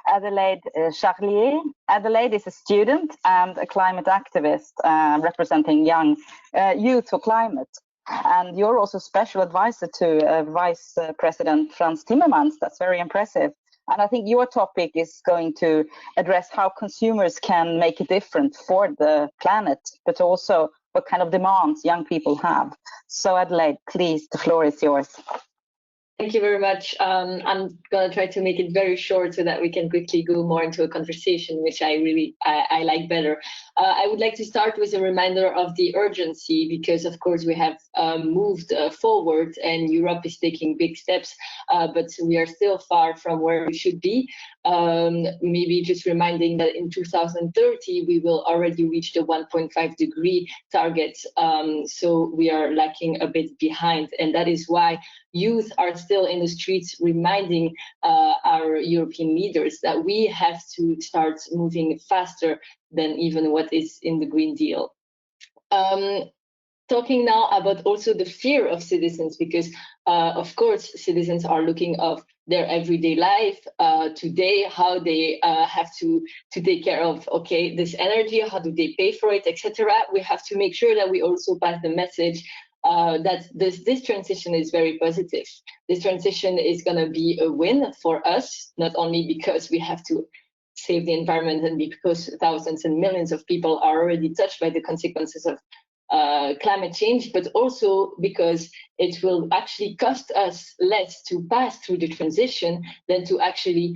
Adelaide Charlier. Adelaide is a student and a climate activist representing young youth for climate. And you're also special advisor to Vice President Frans Timmermans. That's very impressive. And I think your topic is going to address how consumers can make a difference for the planet, but also what kind of demands young people have. So Adelaide, please, the floor is yours. Thank you very much. I'm going to try to make it very short so that we can quickly go more into a conversation, which I like better. I would like to start with a reminder of the urgency, because of course we have moved forward and Europe is taking big steps, but we are still far from where we should be. Maybe just reminding that in 2030 we will already reach the 1.5 degree target, so we are lacking a bit behind, and that is why youth are still in the streets reminding our European leaders that we have to start moving faster than even what is in the Green Deal. Talking now about also the fear of citizens, because of course citizens are looking of their everyday life today, how they have to take care of, okay, this energy, how do they pay for it, etc. We have to make sure that we also pass the message that this transition is very positive. This transition is going to be a win for us, not only because we have to save the environment and because thousands and millions of people are already touched by the consequences of climate change, but also because it will actually cost us less to pass through the transition than to actually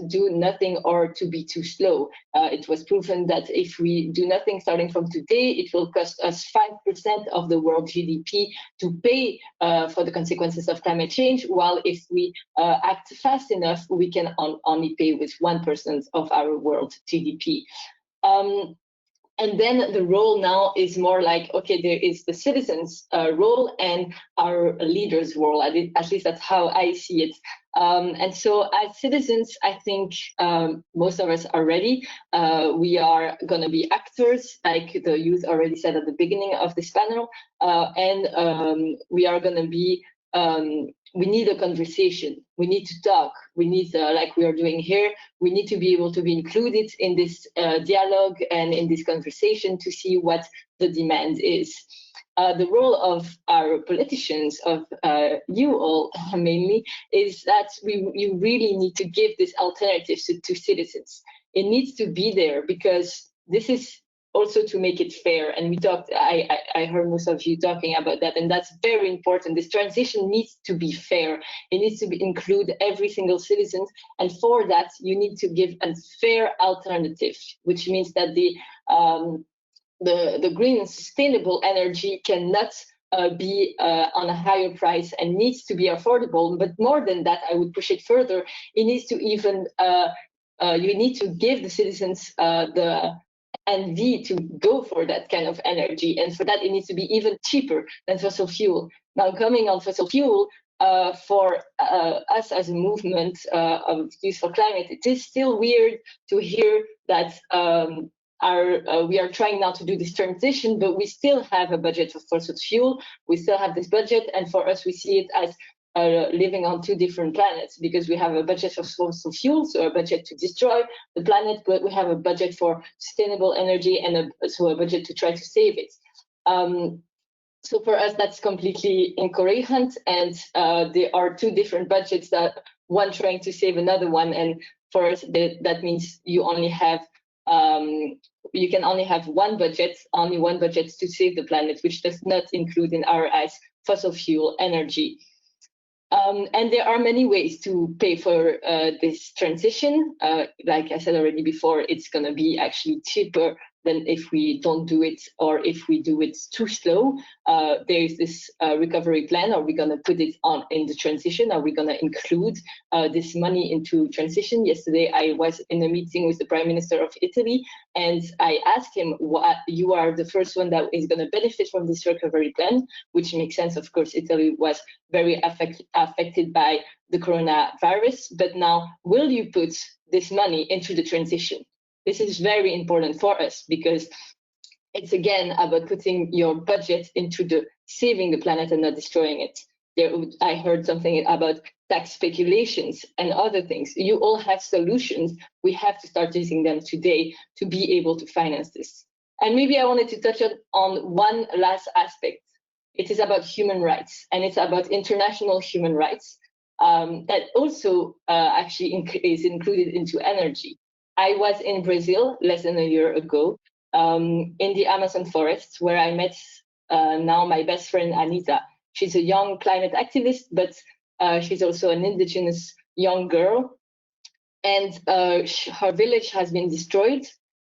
do nothing or to be too slow. It was proven that if we do nothing starting from today, it will cost us 5% of the world GDP to pay for the consequences of climate change, while if we act fast enough, we can only pay with 1% of our world GDP. And then the role now is more like, okay, there is the citizens' role and our leaders' role. At least that's how I see it. And so as citizens, I think most of us are ready. We are going to be actors, like the youth already said at the beginning of this panel. And we are going to be, we need a conversation. We need to talk. We need, like we are doing here, we need to be able to be included in this dialogue and in this conversation to see what the demand is. The role of our politicians, of you all mainly, is that you really need to give this alternative to citizens. It needs to be there because this is also to make it fair. And we talked, I heard most of you talking about that, and that's very important. This transition needs to be fair. It needs to include every single citizen. And for that, you need to give a fair alternative, which means that the green and sustainable energy cannot be on a higher price and needs to be affordable. But more than that, I would push it further. It needs to even, you need to give the citizens the envy to go for that kind of energy. And for that, it needs to be even cheaper than fossil fuel. Now, coming on fossil fuel, for us as a movement of Youth for Climate, it is still weird to hear that we are trying now to do this transition, but we still have a budget for fossil fuel. We still have this budget, and for us, we see it as living on two different planets, because we have a budget for fossil fuel, so a budget to destroy the planet, but we have a budget for sustainable energy and so a budget to try to save it. So for us, that's completely incoherent, and there are two different budgets, that one trying to save another one, and for us, that means you only have you can only have one budget to save the planet, which does not include, in our eyes, fossil fuel energy. And there are many ways to pay for this transition. Like I said already before, it's going to be actually cheaper than if we don't do it, or if we do it too slow. There is this recovery plan. Are we going to put it on in the transition? Are we going to include this money into transition? Yesterday, I was in a meeting with the Prime Minister of Italy, and I asked him, you are the first one that is going to benefit from this recovery plan, which makes sense. Of course, Italy was very affected by the coronavirus, but now will you put this money into the transition? This is very important for us, because it's again about putting your budget into the saving the planet and not destroying it. I heard something about tax speculations and other things. You all have solutions. We have to start using them today to be able to finance this. And maybe I wanted to touch on one last aspect. It is about human rights, and it's about international human rights that also actually is included into energy. I was in Brazil less than a year ago, in the Amazon forest, where I met now my best friend Anita. She's a young climate activist, but She's also an indigenous young girl, and her village has been destroyed.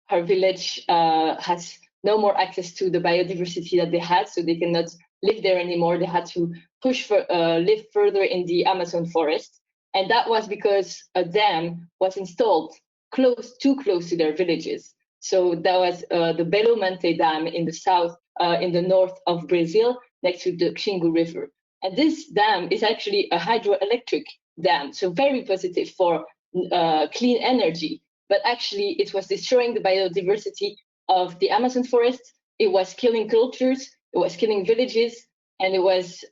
Her village has no more access to the biodiversity that they had, so they cannot live there anymore. They had to live further in the Amazon forest, and that was because a dam was installed too close to their villages. So that was the Belo Monte Dam in the north of Brazil, next to the Xingu River. And this dam is actually a hydroelectric dam, so very positive for clean energy. But actually, it was destroying the biodiversity of the Amazon forest. It was killing cultures, it was killing villages, and it was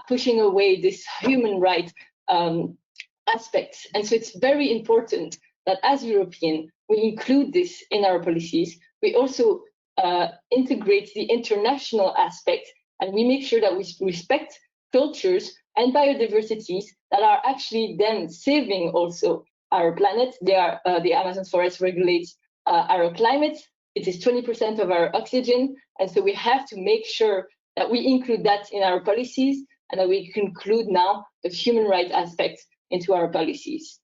pushing away this human right aspects. And so it's very important that as European, we include this in our policies. We also integrate the international aspect, and we make sure that we respect cultures and biodiversities that are actually then saving also our planet. The Amazon forest regulates our climate. It is 20% of our oxygen, and so we have to make sure that we include that in our policies, and that we conclude now the human rights aspect into our policies.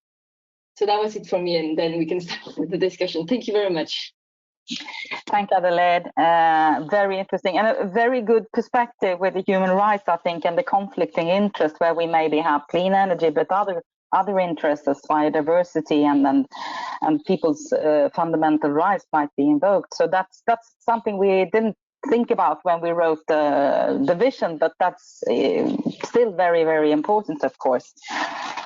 So that was it for me, and then we can start the discussion. Thank you very much. Thank you, Adelaide. Very interesting and a very good perspective with the human rights, I think, and the conflicting interest where we maybe have clean energy, but other interests as biodiversity and people's fundamental rights might be invoked. So that's something we didn't think about when we wrote the vision, but that's still very, very important, of course.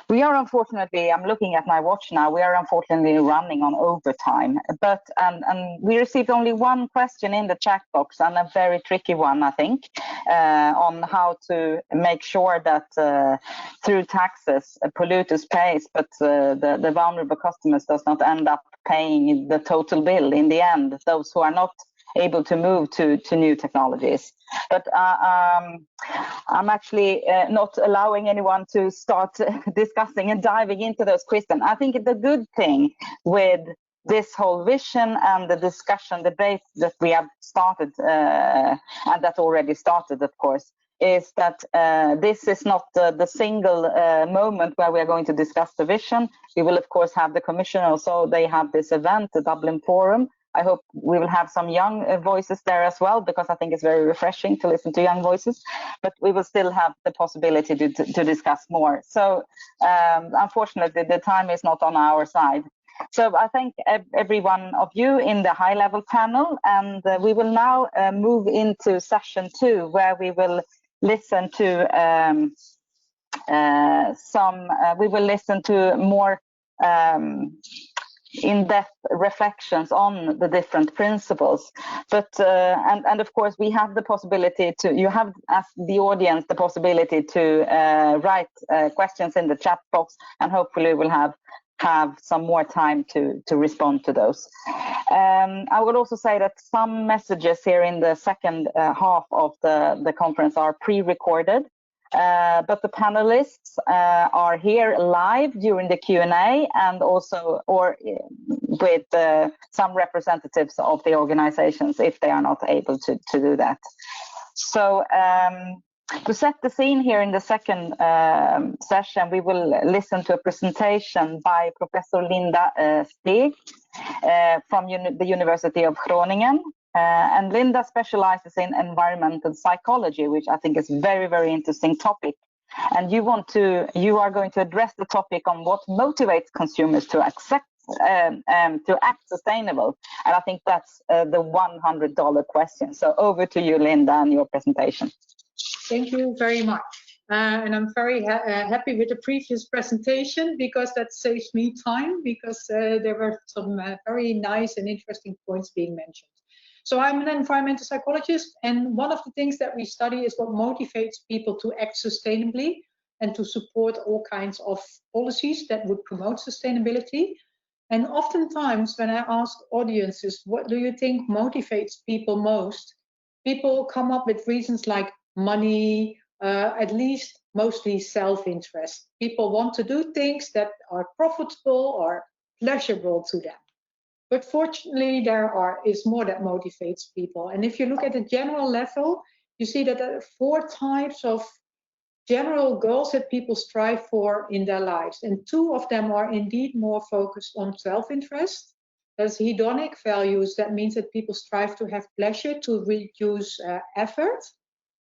We are unfortunately, I'm looking at my watch now, we are unfortunately running on overtime, but and we received only one question in the chat box, and a very tricky one, I think, on how to make sure that through taxes, polluters pays, but the vulnerable customers does not end up paying the total bill in the end, those who are not able to move to new technologies. But I'm actually not allowing anyone to start discussing and diving into those questions. I think the good thing with this whole vision and the discussion debate that we have started, and that already started, of course, is that this is not the single moment where we are going to discuss the vision. We will, of course, have the Commission also. They have this event, the Dublin Forum. I hope we will have some young voices there as well, because I think it's very refreshing to listen to young voices, but we will still have the possibility to discuss more. So unfortunately, the time is not on our side. So I thank every one of you in the high-level panel, and we will now move into session 2, where we will listen to more in-depth reflections on the different principles, but and of course we have the possibility to, you have as the audience the possibility to write questions in the chat box, and hopefully we'll have some more time to respond to those. I would also say that some messages here in the second half of the conference are pre-recorded. But the panelists are here live during the Q&A, and also with some representatives of the organizations if they are not able to do that. So to set the scene here in the second session, we will listen to a presentation by Professor Linda Steg from the University of Groningen. And Linda specializes in environmental psychology, which I think is a very, very interesting topic. And you are going to address the topic on what motivates consumers to accept to act sustainable. And I think that's the $100 question. So over to you, Linda, and your presentation. Thank you very much. And I'm very happy with the previous presentation, because that saves me time, because there were some very nice and interesting points being mentioned. So I'm an environmental psychologist, and one of the things that we study is what motivates people to act sustainably and to support all kinds of policies that would promote sustainability. And oftentimes when I ask audiences, what do you think motivates people most? People come up with reasons like money, at least mostly self-interest. People want to do things that are profitable or pleasurable to them. But fortunately, there is more that motivates people. And if you look at the general level, you see that there are 4 types of general goals that people strive for in their lives. And two of them are indeed more focused on self-interest. As hedonic values, that means that people strive to have pleasure, to reduce effort.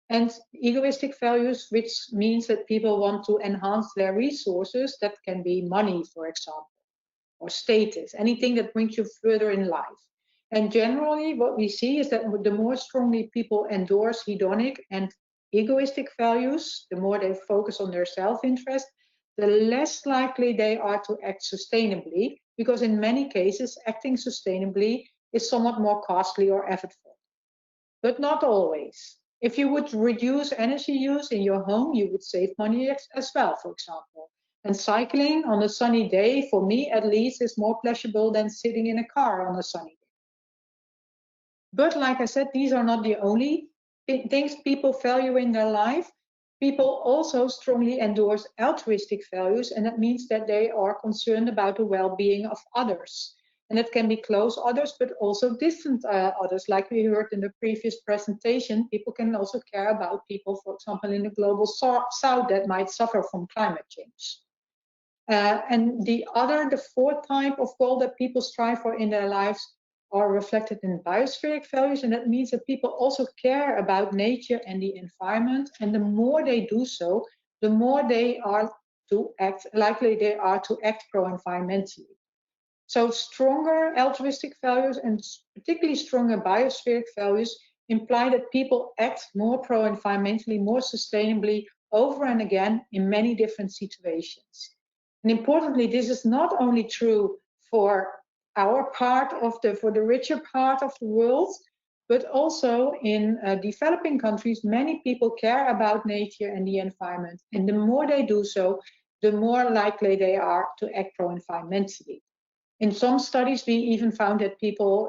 And egoistic values, which means that people want to enhance their resources. That can be money, for example, or status, anything that brings you further in life. And generally, what we see is that the more strongly people endorse hedonic and egoistic values, the more they focus on their self-interest, the less likely they are to act sustainably, because in many cases, acting sustainably is somewhat more costly or effortful. But not always. If you would reduce energy use in your home, you would save money as well, for example. And cycling on a sunny day, for me at least, is more pleasurable than sitting in a car on a sunny day. But like I said, these are not the only things people value in their life. People also strongly endorse altruistic values, and that means that they are concerned about the well-being of others. And it can be close others, but also distant others. Like we heard in the previous presentation, people can also care about people, for example, in the global south that might suffer from climate change. And the fourth type of goal that people strive for in their lives are reflected in biospheric values, and that means that people also care about nature and the environment, and the more they do so, the more they are likely they are to act pro-environmentally. So stronger altruistic values and particularly stronger biospheric values imply that people act more pro-environmentally, more sustainably over and again in many different situations. And importantly, this is not only true for our part of for the richer part of the world, but also in developing countries, many people care about nature and the environment. And the more they do so, the more likely they are to act pro-environmentally. In some studies, we even found that people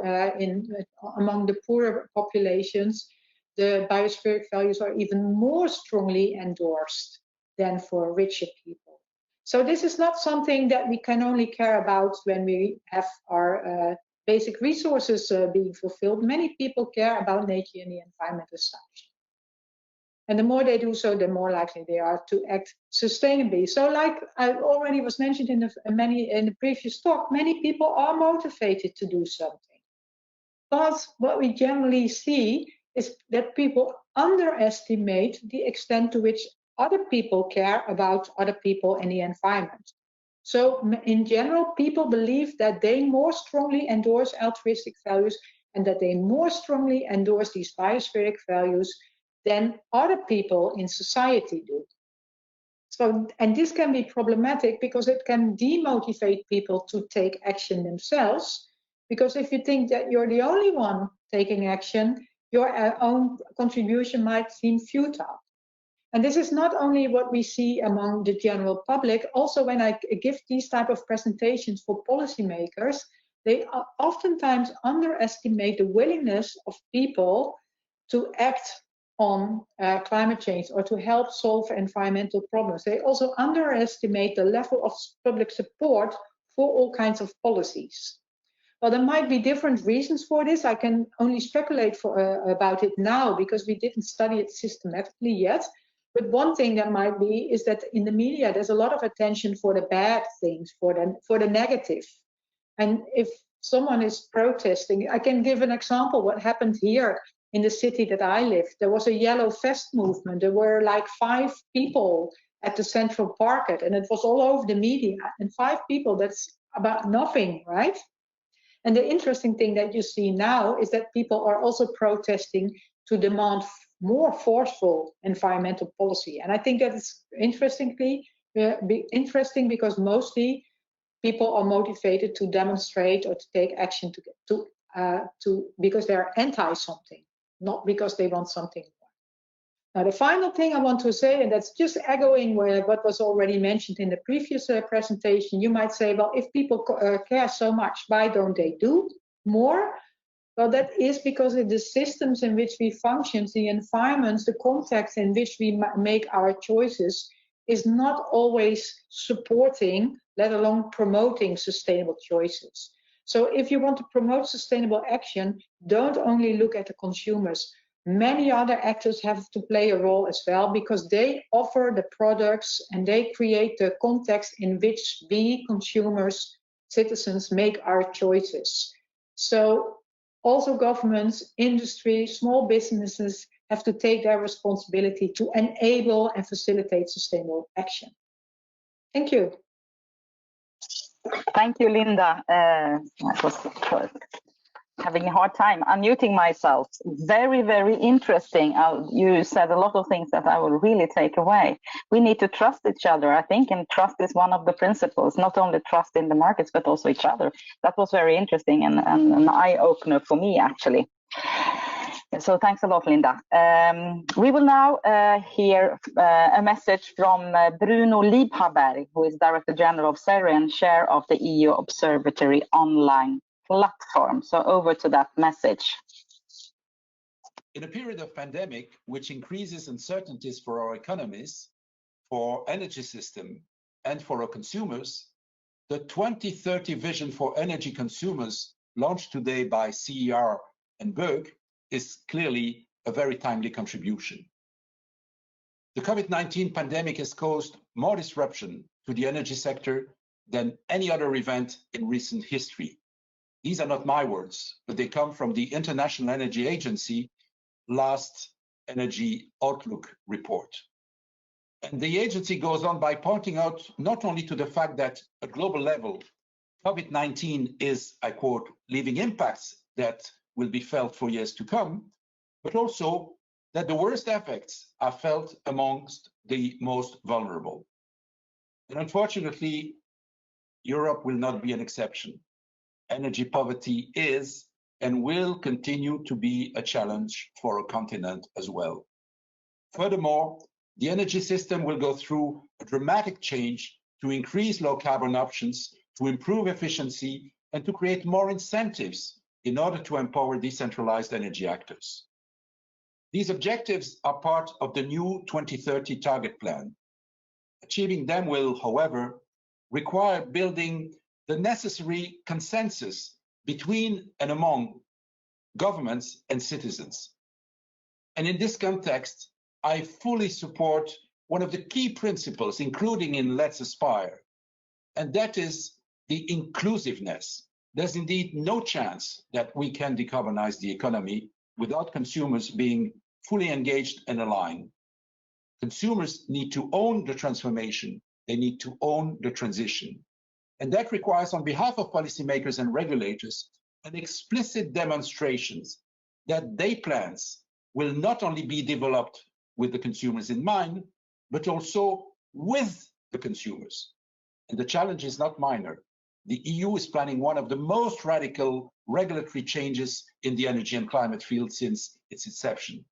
among the poorer populations, the biospheric values are even more strongly endorsed than for richer people. So this is not something that we can only care about when we have our basic resources being fulfilled. Many people care about nature and the environment as such. And the more they do so, the more likely they are to act sustainably. So like I already was mentioned in the previous talk, many people are motivated to do something. But what we generally see is that people underestimate the extent to which other people care about other people and the environment. So in general, people believe that they more strongly endorse altruistic values and that they more strongly endorse these biospheric values than other people in society do. So, and this can be problematic because it can demotivate people to take action themselves. Because if you think that you're the only one taking action, your own contribution might seem futile. And this is not only what we see among the general public, also when I give these type of presentations for policymakers, they oftentimes underestimate the willingness of people to act on climate change or to help solve environmental problems. They also underestimate the level of public support for all kinds of policies. Well, there might be different reasons for this. I can only speculate about it now because we didn't study it systematically yet. But one thing that might be is that in the media, there's a lot of attention for the bad things, for the negative. And if someone is protesting, I can give an example what happened here in the city that I live. There was a yellow vest movement. There were like 5 people at the Central Market, and it was all over the media. And 5 people, that's about nothing, right? And the interesting thing that you see now is that people are also protesting to demand more forceful environmental policy. And I think that is interesting because mostly people are motivated to demonstrate or to take action because they're anti something, not because they want something more. Now, the final thing I want to say, and that's just echoing what was already mentioned in the previous presentation, you might say, well, if people care so much, why don't they do more? Well, that is because the systems in which we function, the environments, the context in which we make our choices is not always supporting, let alone promoting sustainable choices. So if you want to promote sustainable action, don't only look at the consumers, Many other actors have to play a role as well, because they offer the products and they create the context in which we consumers, citizens, make our choices. So also governments, industry, small businesses have to take their responsibility to enable and facilitate sustainable action. Thank you. Thank you, Linda. I was having a hard time unmuting myself. Very, very interesting. You said a lot of things that I will really take away. We need to trust each other, I think, and trust is one of the principles, not only trust in the markets, but also each other. That was very interesting and an eye-opener for me, actually. So thanks a lot, Linda. We will now hear a message from Bruno Liebhaberg, who is Director General of CEER and Chair of the EU Observatory online platform. So over to that message. In a period of pandemic, which increases uncertainties for our economies, for energy system, and for our consumers, the 2030 vision for energy consumers launched today by CEER and BEUC is clearly a very timely contribution. The COVID-19 pandemic has caused more disruption to the energy sector than any other event in recent history. These are not my words, but they come from the International Energy Agency last Energy Outlook report. And the agency goes on by pointing out not only to the fact that at global level, COVID-19 is, I quote, leaving impacts that will be felt for years to come, but also that the worst effects are felt amongst the most vulnerable. And unfortunately, Europe will not be an exception. Energy poverty is and will continue to be a challenge for our continent as well. Furthermore, the energy system will go through a dramatic change to increase low carbon options, to improve efficiency, and to create more incentives in order to empower decentralized energy actors. These objectives are part of the new 2030 target plan. Achieving them will, however, require building the necessary consensus between and among governments and citizens. And in this context, I fully support one of the key principles, including in Let's Aspire, and that is the inclusiveness. There's indeed no chance that we can decarbonize the economy without consumers being fully engaged and aligned. Consumers need to own the transformation. They need to own the transition. And that requires, on behalf of policymakers and regulators, an explicit demonstrations that their plans will not only be developed with the consumers in mind, but also with the consumers. And the challenge is not minor. The EU is planning one of the most radical regulatory changes in the energy and climate field since its inception.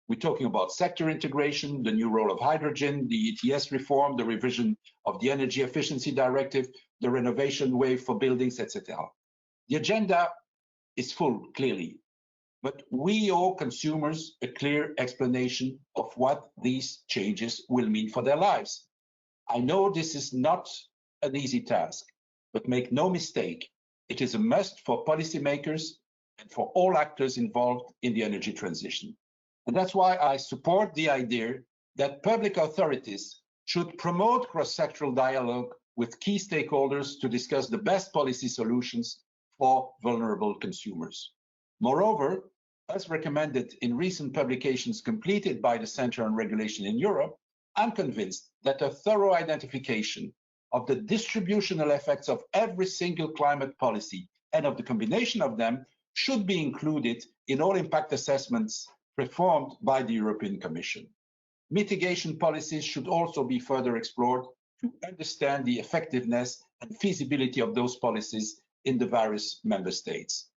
We're talking about sector integration, the new role of hydrogen, the ETS reform, the revision of the Energy Efficiency Directive, the renovation wave for buildings, etc. The agenda is full, clearly, but we owe consumers a clear explanation of what these changes will mean for their lives. I know this is not an easy task, but make no mistake, it is a must for policymakers and for all actors involved in the energy transition. And that's why I support the idea that public authorities should promote cross-sectoral dialogue with key stakeholders to discuss the best policy solutions for vulnerable consumers. Moreover, as recommended in recent publications completed by the Center on Regulation in Europe, I'm convinced that a thorough identification of the distributional effects of every single climate policy and of the combination of them should be included in all impact assessments performed by the European Commission. Mitigation policies should also be further explored to understand the effectiveness and feasibility of those policies in the various member states.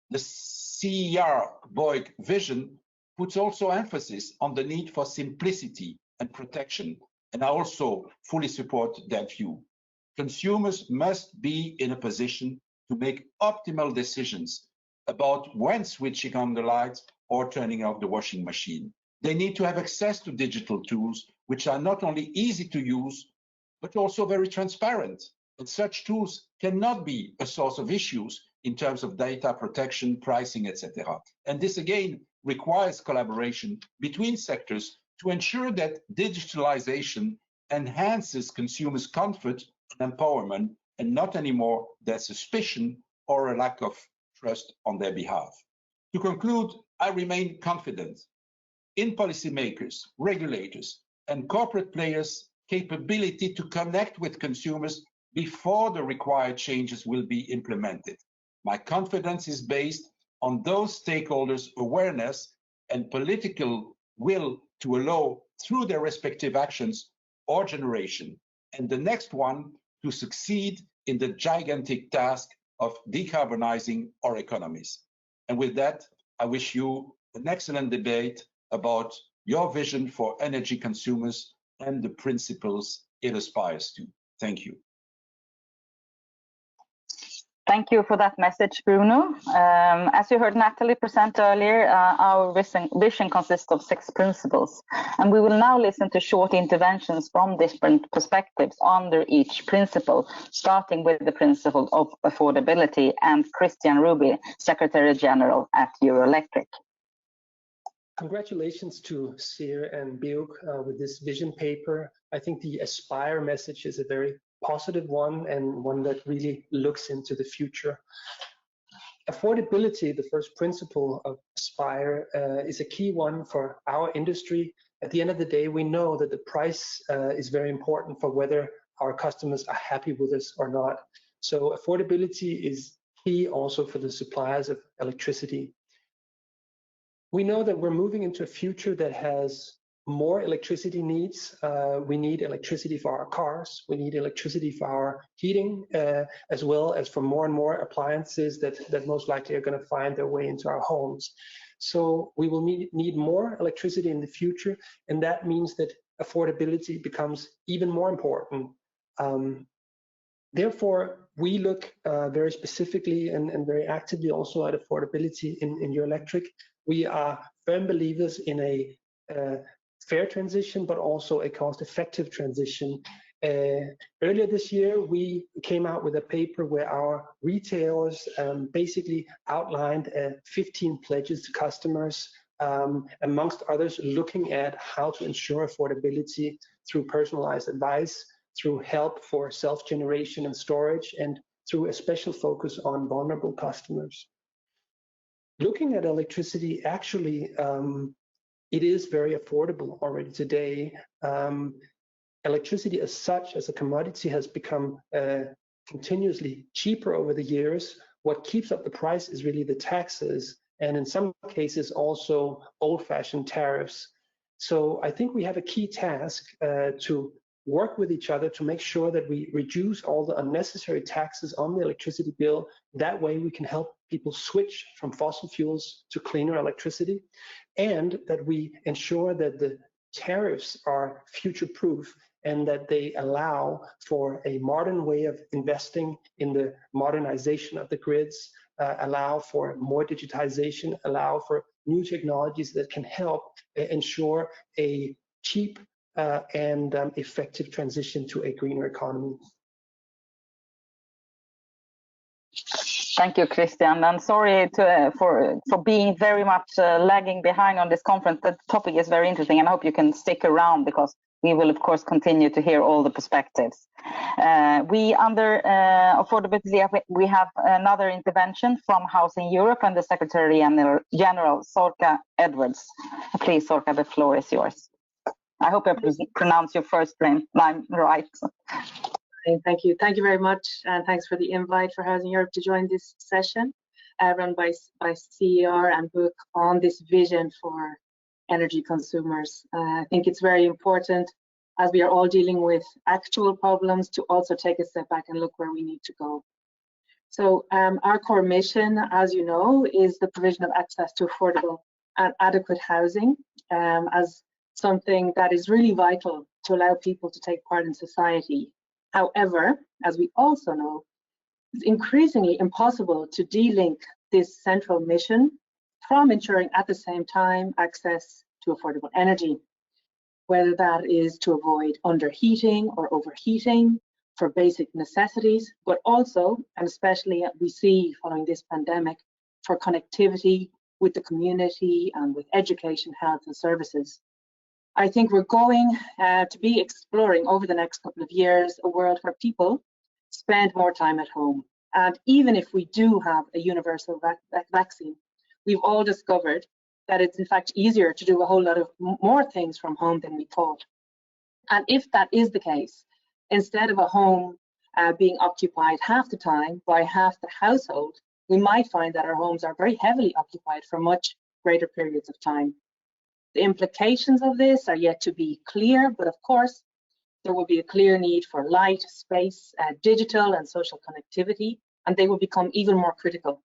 The CEER-BEUC vision puts also emphasis on the need for simplicity and protection, and I also fully support that view. Consumers must be in a position to make optimal decisions about when switching on the lights or turning off the washing machine. They need to have access to digital tools, which are not only easy to use, but also very transparent. And such tools cannot be a source of issues in terms of data protection, pricing, etc. And this again requires collaboration between sectors to ensure that digitalization enhances consumers' comfort and empowerment, and not anymore their suspicion or a lack of trust on their behalf. To conclude, I remain confident in policymakers, regulators, and corporate players' capability to connect with consumers before the required changes will be implemented. My confidence is based on those stakeholders' awareness and political will to allow, through their respective actions or generation, and the next one to succeed in the gigantic task of decarbonizing our economies. And with that, I wish you an excellent debate about your vision for energy consumers and the principles it aspires to. Thank you. Thank you for that message, Bruno. As you heard Natalie present earlier, our vision consists of 6 principles, and we will now listen to short interventions from different perspectives under each principle, starting with the principle of affordability and Christian Ruby, Secretary General at Euroelectric. Congratulations to CEER and BEUC with this vision paper. I think the Aspire message is a very positive one and one that really looks into the future. Affordability, the first principle of Aspire, is a key one for our industry. At the end of the day, we know that the price is very important for whether our customers are happy with us or not. So affordability is key also for the suppliers of electricity. We know that we're moving into a future that has more electricity needs. We need electricity for our cars. We need electricity for our heating, as well as for more and more appliances that most likely are going to find their way into our homes. So we will need more electricity in the future, and that means that affordability becomes even more important. Therefore, we look very specifically and very actively also at affordability in Euroelectric. We are firm believers in a fair transition, but also a cost-effective transition. Earlier this year, we came out with a paper where our retailers basically outlined 15 pledges to customers, amongst others, looking at how to ensure affordability through personalized advice, through help for self-generation and storage, and through a special focus on vulnerable customers. Looking at electricity, actually, it is very affordable already today. Electricity as such, as a commodity, has become continuously cheaper over the years. What keeps up the price is really the taxes, and in some cases also old-fashioned tariffs. So I think we have a key task to work with each other to make sure that we reduce all the unnecessary taxes on the electricity bill. That way we can help people switch from fossil fuels to cleaner electricity, and that we ensure that the tariffs are future-proof and that they allow for a modern way of investing in the modernization of the grids, allow for more digitization, allow for new technologies that can help ensure a cheap and effective transition to a greener economy. Thank you, Christian. I'm sorry for being very much lagging behind on this conference. The topic is very interesting, and I hope you can stick around because we will, of course, continue to hear all the perspectives. Under affordability, we have another intervention from Housing Europe and the Secretary General, Sorka Edwards. Please, Sorka, the floor is yours. I hope I pronounce your first name right. Thank you. Thank you very much, and thanks for the invite for Housing Europe to join this session run by CEER and BEUC on this vision for energy consumers. I think it's very important, as we are all dealing with actual problems, to also take a step back and look where we need to go. So our core mission, as you know, is the provision of access to affordable and adequate housing as something that is really vital to allow people to take part in society. However, as we also know, it's increasingly impossible to de-link this central mission from ensuring at the same time access to affordable energy, whether that is to avoid underheating or overheating for basic necessities, but also, and especially we see following this pandemic, for connectivity with the community and with education, health and services. I think we're going to be exploring over the next couple of years a world where people spend more time at home. And even if we do have a universal vaccine, we've all discovered that it's in fact easier to do a whole lot of more things from home than we thought. And if that is the case, instead of a home being occupied half the time by half the household, we might find that our homes are very heavily occupied for much greater periods of time. The implications of this are yet to be clear, but of course, there will be a clear need for light, space, digital and social connectivity, and they will become even more critical.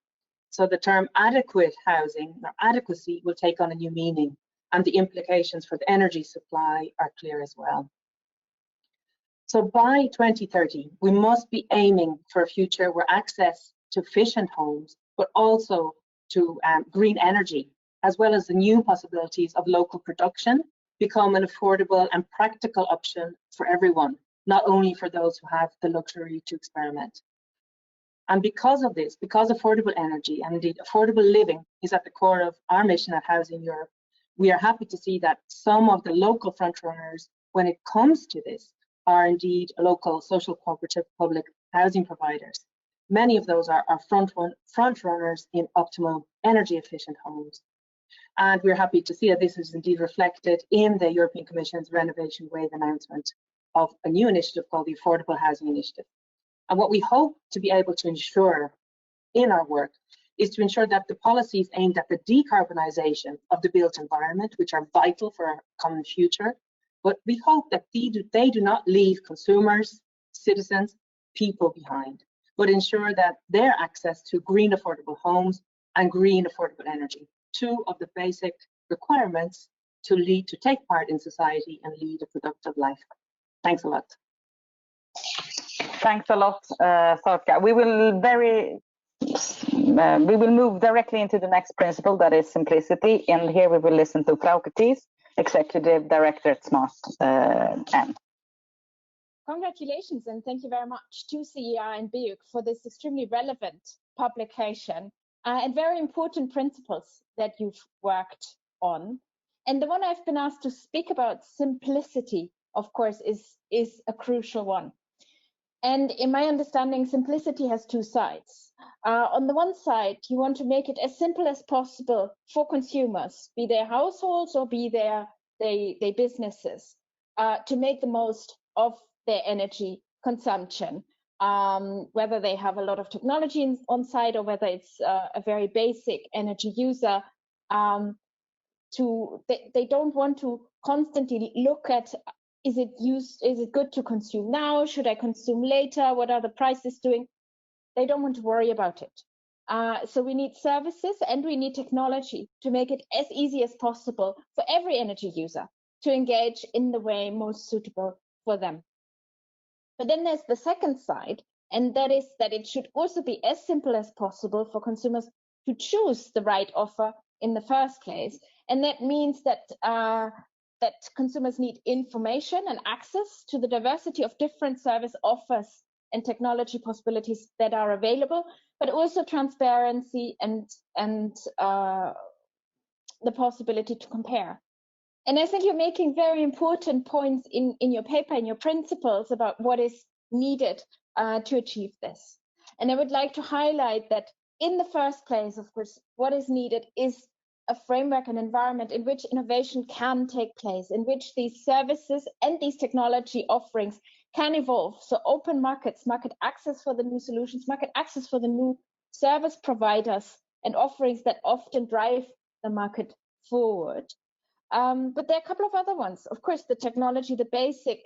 So the term adequate housing or adequacy will take on a new meaning, and the implications for the energy supply are clear as well. So by 2030, we must be aiming for a future where access to efficient homes, but also to green energy, as well as the new possibilities of local production, become an affordable and practical option for everyone, not only for those who have the luxury to experiment. And because of this, because affordable energy and indeed affordable living is at the core of our mission at Housing Europe, we are happy to see that some of the local frontrunners, when it comes to this, are indeed local social cooperative public housing providers. Many of those are front runners in optimal energy efficient homes. And we're happy to see that this is indeed reflected in the European Commission's Renovation Wave announcement of a new initiative called the Affordable Housing Initiative. And what we hope to be able to ensure in our work is to ensure that the policies aimed at the decarbonisation of the built environment, which are vital for our common future, but we hope that they do not leave consumers, citizens, people behind, but ensure that their access to green affordable homes and green affordable energy, two of the basic requirements to take part in society and lead a productive life. Thanks a lot. Thanks a lot, Sorka. We will move directly into the next principle, that is simplicity. And here we will listen to Frauke Thies, Executive Director at Smart N. Congratulations and thank you very much to CER and BEUC for this extremely relevant publication and very important principles that you've worked on. And the one I've been asked to speak about, simplicity, of course, is a crucial one. And in my understanding, simplicity has two sides. On the one side, you want to make it as simple as possible for consumers, be they households or be they businesses, to make the most of their energy consumption, whether they have a lot of technology on site or whether it's a very basic energy user. They don't want to constantly look at, is it good to consume now? Should I consume later? What are the prices doing? They don't want to worry about it. So we need services and we need technology to make it as easy as possible for every energy user to engage in the way most suitable for them. But then there's the second side, and that is that it should also be as simple as possible for consumers to choose the right offer in the first place. And that means that that consumers need information and access to the diversity of different service offers and technology possibilities that are available, but also transparency and the possibility to compare. And I think you're making very important points in your paper, in your principles about what is needed to achieve this. And I would like to highlight that in the first place, of course, what is needed is a framework and environment in which innovation can take place, in which these services and these technology offerings can evolve. So open markets, market access for the new solutions, market access for the new service providers and offerings that often drive the market forward. But there are a couple of other ones. Of course, the technology, the basic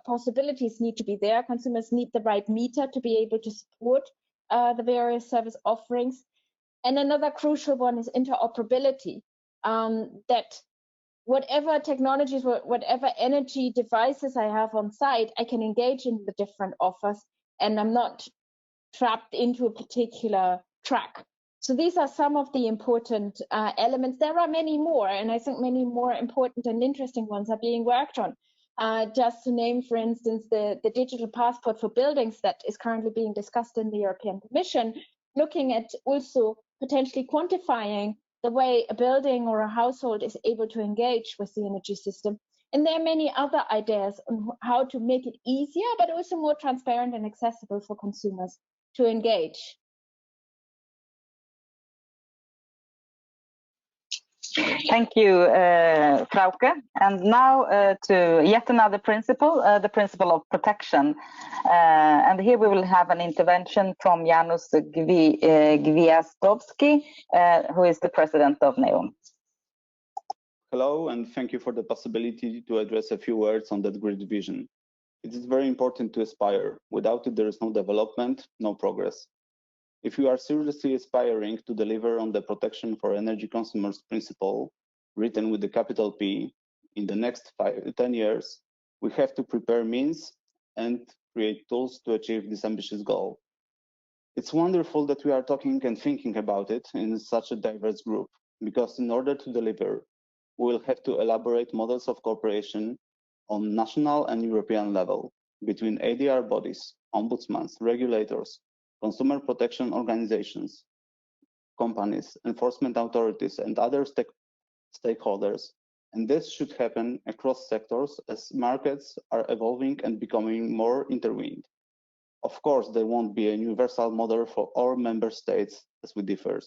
possibilities need to be there. Consumers need the right meter to be able to support the various service offerings. And another crucial one is interoperability, that whatever technologies, whatever energy devices I have on site, I can engage in the different offers and I'm not trapped into a particular track. So these are some of the important elements. There are many more, and I think many more important and interesting ones are being worked on. Just to name, for instance, the digital passport for buildings that is currently being discussed in the European Commission, looking at also potentially quantifying the way a building or a household is able to engage with the energy system. And there are many other ideas on how to make it easier, but also more transparent and accessible for consumers to engage. Thank you, Frauke. And now to yet another principle, the principle of protection. And here we will have an intervention from Janusz Gwiazdowski, who is the president of NEOM. Hello, and thank you for the possibility to address a few words on that great vision. It is very important to aspire. Without it, there is no development, no progress. If we are seriously aspiring to deliver on the protection for energy consumers principle, written with the capital P, in the next 10 years, we have to prepare means and create tools to achieve this ambitious goal. It's wonderful that we are talking and thinking about it in such a diverse group, because in order to deliver, we will have to elaborate models of cooperation on national and European level between ADR bodies, ombudsmen, regulators, consumer protection organizations, companies, enforcement authorities, and other stakeholders. And this should happen across sectors as markets are evolving and becoming more intertwined. Of course, there won't be a universal model for all member states as we differ.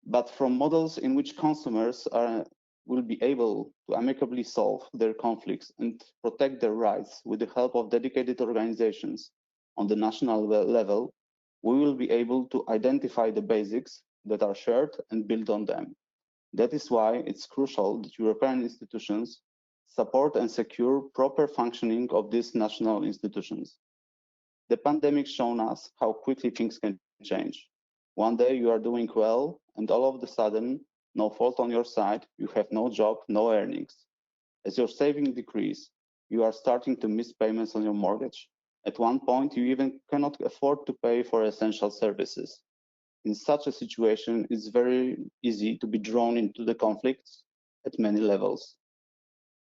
But from models in which consumers will be able to amicably solve their conflicts and protect their rights with the help of dedicated organizations on the national level, we will be able to identify the basics that are shared and build on them. That is why it's crucial that European institutions support and secure proper functioning of these national institutions. The pandemic shown us how quickly things can change. One day you are doing well, and all of a sudden, no fault on your side, you have no job, no earnings. As your savings decrease, you are starting to miss payments on your mortgage. At one point, you even cannot afford to pay for essential services. In such a situation, it's very easy to be drawn into the conflicts at many levels.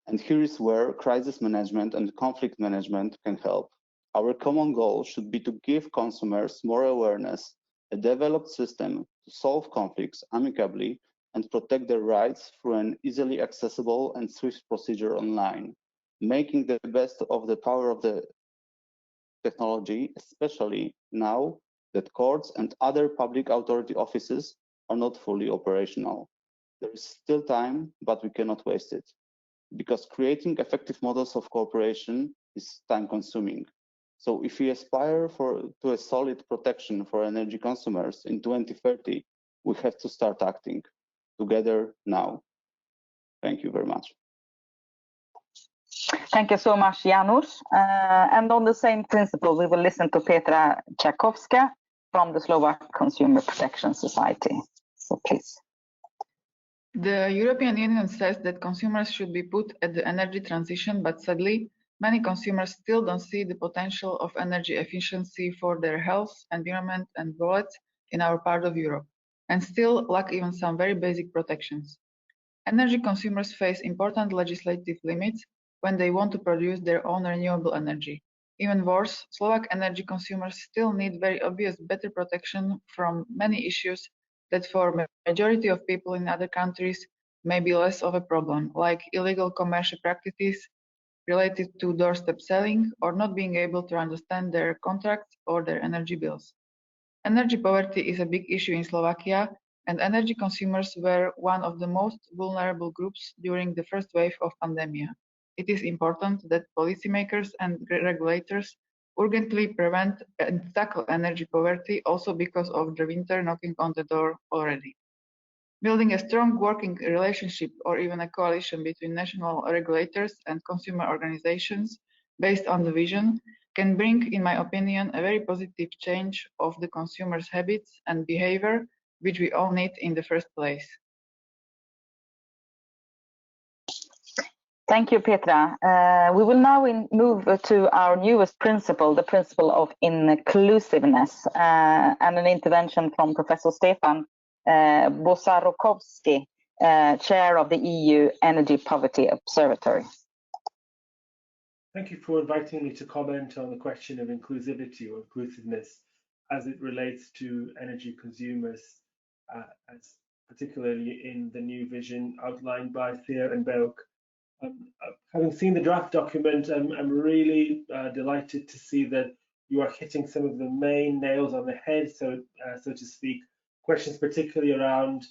And here is where crisis management and conflict management can help. Our common goal should be to give consumers more awareness, a developed system to solve conflicts amicably and protect their rights through an easily accessible and swift procedure online, making the best of the power of the technology, especially now that courts and other public authority offices are not fully operational. There is still time, but we cannot waste it, because creating effective models of cooperation is time-consuming. So if we aspire to a solid protection for energy consumers in 2030, we have to start acting together now. Thank you very much. Thank you so much, Janusz. And on the same principle, we will listen to Petra Tchaikovsky from the Slovak Consumer Protection Society. So please. The European Union says that consumers should be put at the energy transition, but sadly, many consumers still don't see the potential of energy efficiency for their health, environment, and wallet in our part of Europe, and still lack even some very basic protections. Energy consumers face important legislative limits when they want to produce their own renewable energy. Even worse, Slovak energy consumers still need very obvious better protection from many issues that for majority of people in other countries may be less of a problem, like illegal commercial practices related to doorstep selling or not being able to understand their contracts or their energy bills. Energy poverty is a big issue in Slovakia, and energy consumers were one of the most vulnerable groups during the first wave of pandemic. It is important that policymakers and regulators urgently prevent and tackle energy poverty, also because of the winter knocking on the door already. Building a strong working relationship or even a coalition between national regulators and consumer organizations based on the vision can bring, in my opinion, a very positive change of the consumers' habits and behavior, which we all need in the first place. Thank you, Petra. We will now move to our newest principle, the principle of inclusiveness, and an intervention from Professor Stefan Bosarokowski, Chair of the EU Energy Poverty Observatory. Thank you for inviting me to comment on the question of inclusivity or inclusiveness as it relates to energy consumers, as particularly in the new vision outlined by CEER and BEUC. Having seen the draft document, I'm really delighted to see that you are hitting some of the main nails on the head, so to speak. Questions particularly around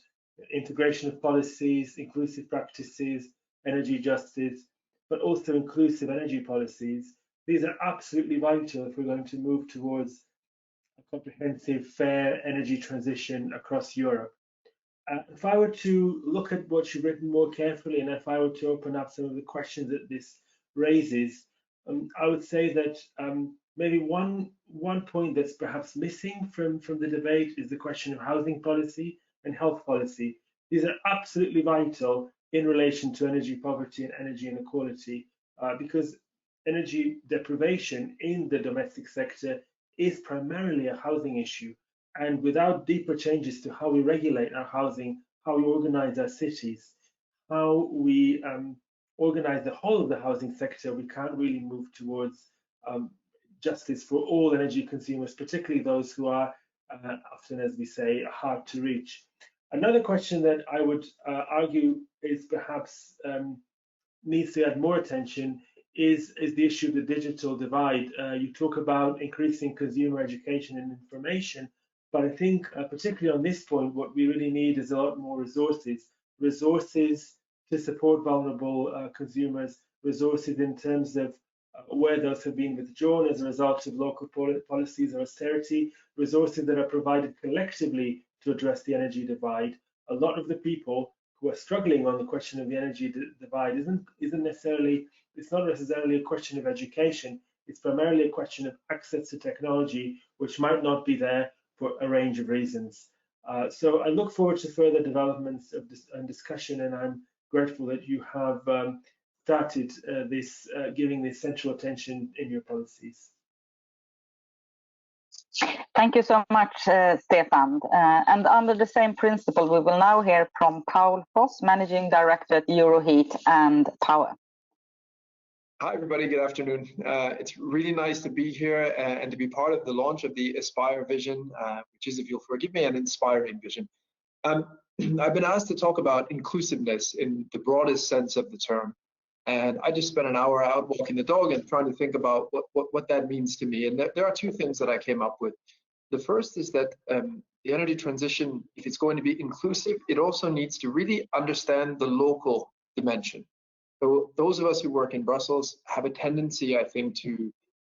integration of policies, inclusive practices, energy justice, but also inclusive energy policies. These are absolutely vital if we're going to move towards a comprehensive, fair energy transition across Europe. If I were to look at what you've written more carefully, and if I were to open up some of the questions that this raises, I would say that maybe one point that's perhaps missing from the debate is the question of housing policy and health policy. These are absolutely vital in relation to energy poverty and energy inequality, because energy deprivation in the domestic sector is primarily a housing issue. And without deeper changes to how we regulate our housing, how we organize our cities, how we organize the whole of the housing sector, we can't really move towards justice for all energy consumers, particularly those who are often, as we say, hard to reach. Another question that I would argue is perhaps needs to add more attention is the issue of the digital divide. You talk about increasing consumer education and information, but I think particularly on this point, what we really need is a lot more resources to support vulnerable consumers, resources in terms of where those have been withdrawn as a result of local policies or austerity, resources that are provided collectively to address the energy divide. A lot of the people who are struggling on the question of the energy divide isn't necessarily, it's not necessarily a question of education, it's primarily a question of access to technology, which might not be there for a range of reasons. So I look forward to further developments of this and discussion, and I'm grateful that you have started giving this central attention in your policies. Thank you so much, Stefan. And under the same principle, we will now hear from Paul Voss, Managing Director at Euroheat and Power. Hi, everybody. Good afternoon. It's really nice to be here and to be part of the launch of the Aspire vision, which is, if you'll forgive me, an inspiring vision. I've been asked to talk about inclusiveness in the broadest sense of the term. And I just spent an hour out walking the dog and trying to think about what that means to me. And there are two things that I came up with. The first is that the energy transition, if it's going to be inclusive, it also needs to really understand the local dimension. So those of us who work in Brussels have a tendency, I think, to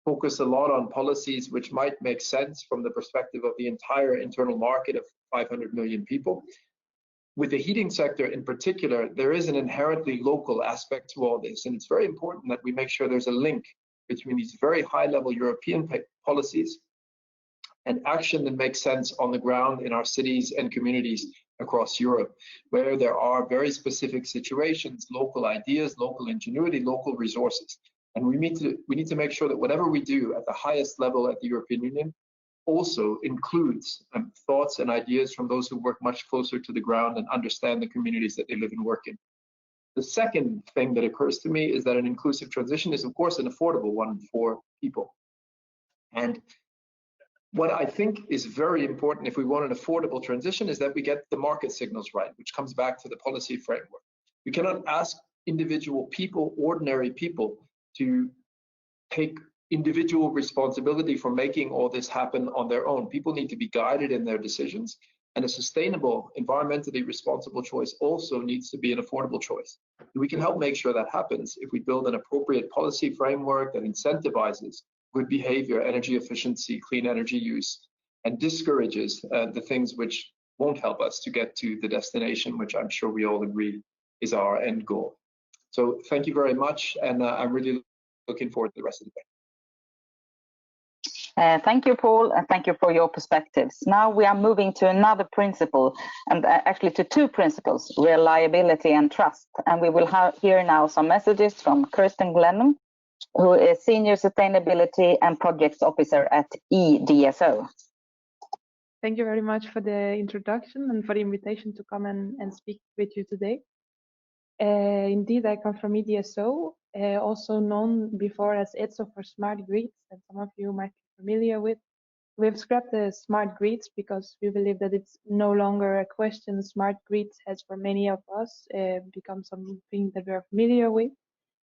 focus a lot on policies which might make sense from the perspective of the entire internal market of 500 million people. With the heating sector in particular, there is an inherently local aspect to all this, and it's very important that we make sure there's a link between these very high-level European policies and action that makes sense on the ground in our cities and communities across Europe, where there are very specific situations, local ideas, local ingenuity, local resources. And we need to make sure that whatever we do at the highest level at the European Union also includes thoughts and ideas from those who work much closer to the ground and understand the communities that they live and work in. The second thing that occurs to me is that an inclusive transition is, of course, an affordable one for people. And what I think is very important if we want an affordable transition is that we get the market signals right, which comes back to the policy framework. We cannot ask individual people, ordinary people, to take individual responsibility for making all this happen on their own. People need to be guided in their decisions, and a sustainable, environmentally responsible choice also needs to be an affordable choice. And we can help make sure that happens if we build an appropriate policy framework that incentivizes good behavior, energy efficiency, clean energy use, and discourages the things which won't help us to get to the destination, which I'm sure we all agree is our end goal. So thank you very much, and I'm really looking forward to the rest of the day. Thank you, Paul, and thank you for your perspectives. Now we are moving to another principle, and actually to two principles, reliability and trust. And we will hear now some messages from Kirsten Glenham, who is Senior Sustainability and Projects Officer at EDSO. Thank you very much for the introduction and for the invitation to come and speak with you today. Indeed, I come from EDSO, also known before as EDSO for Smart Grids, that some of you might be familiar with. We've scrapped the smart grids because we believe that it's no longer a question smart grids has for many of us become something that we're familiar with.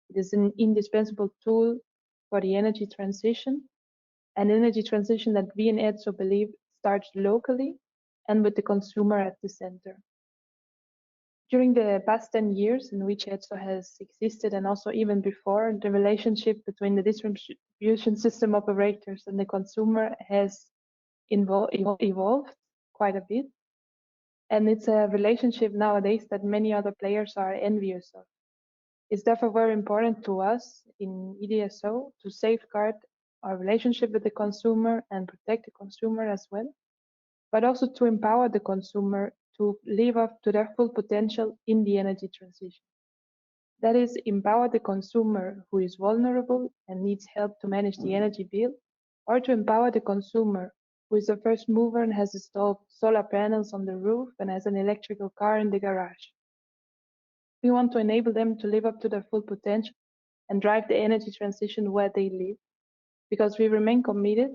It is an indispensable tool for the energy transition, an energy transition that we in ETSO believe starts locally and with the consumer at the center. During the past 10 years in which ETSO has existed, and also even before, the relationship between the distribution system operators and the consumer has evolved quite a bit. And it's a relationship nowadays that many other players are envious of. It's therefore very important to us in EDSO to safeguard our relationship with the consumer and protect the consumer as well, but also to empower the consumer to live up to their full potential in the energy transition. That is, empower the consumer who is vulnerable and needs help to manage the energy bill, or to empower the consumer who is the first mover and has installed solar panels on the roof and has an electrical car in the garage. We want to enable them to live up to their full potential and drive the energy transition where they live, because we remain committed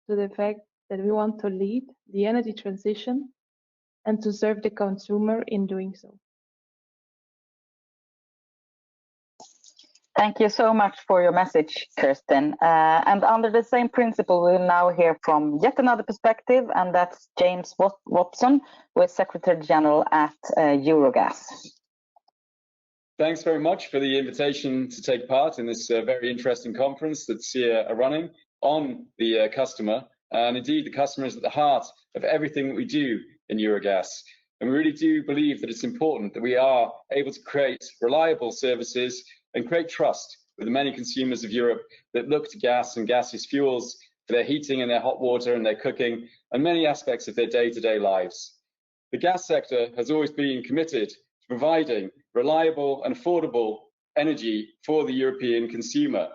to the fact that we want to lead the energy transition and to serve the consumer in doing so. Thank you so much for your message, Kirsten. And under the same principle, we'll now hear from yet another perspective, and that's James Watson, who is Secretary General at Eurogas. Thanks very much for the invitation to take part in this very interesting conference that CEER are running on the customer. And indeed, the customer is at the heart of everything that we do in Eurogas. And we really do believe that it's important that we are able to create reliable services and create trust with the many consumers of Europe that look to gas and gaseous fuels for their heating and their hot water and their cooking and many aspects of their day-to-day lives. The gas sector has always been committed to providing reliable and affordable energy for the European consumer.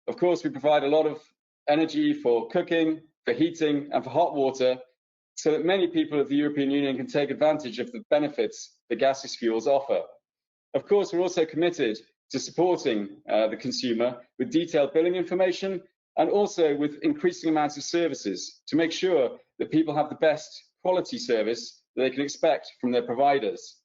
Of course, we provide a lot of energy for cooking, for heating, and for hot water, so that many people of the European Union can take advantage of the benefits that gaseous fuels offer. Of course, we're also committed to supporting the consumer with detailed billing information and also with increasing amounts of services to make sure that people have the best quality service that they can expect from their providers.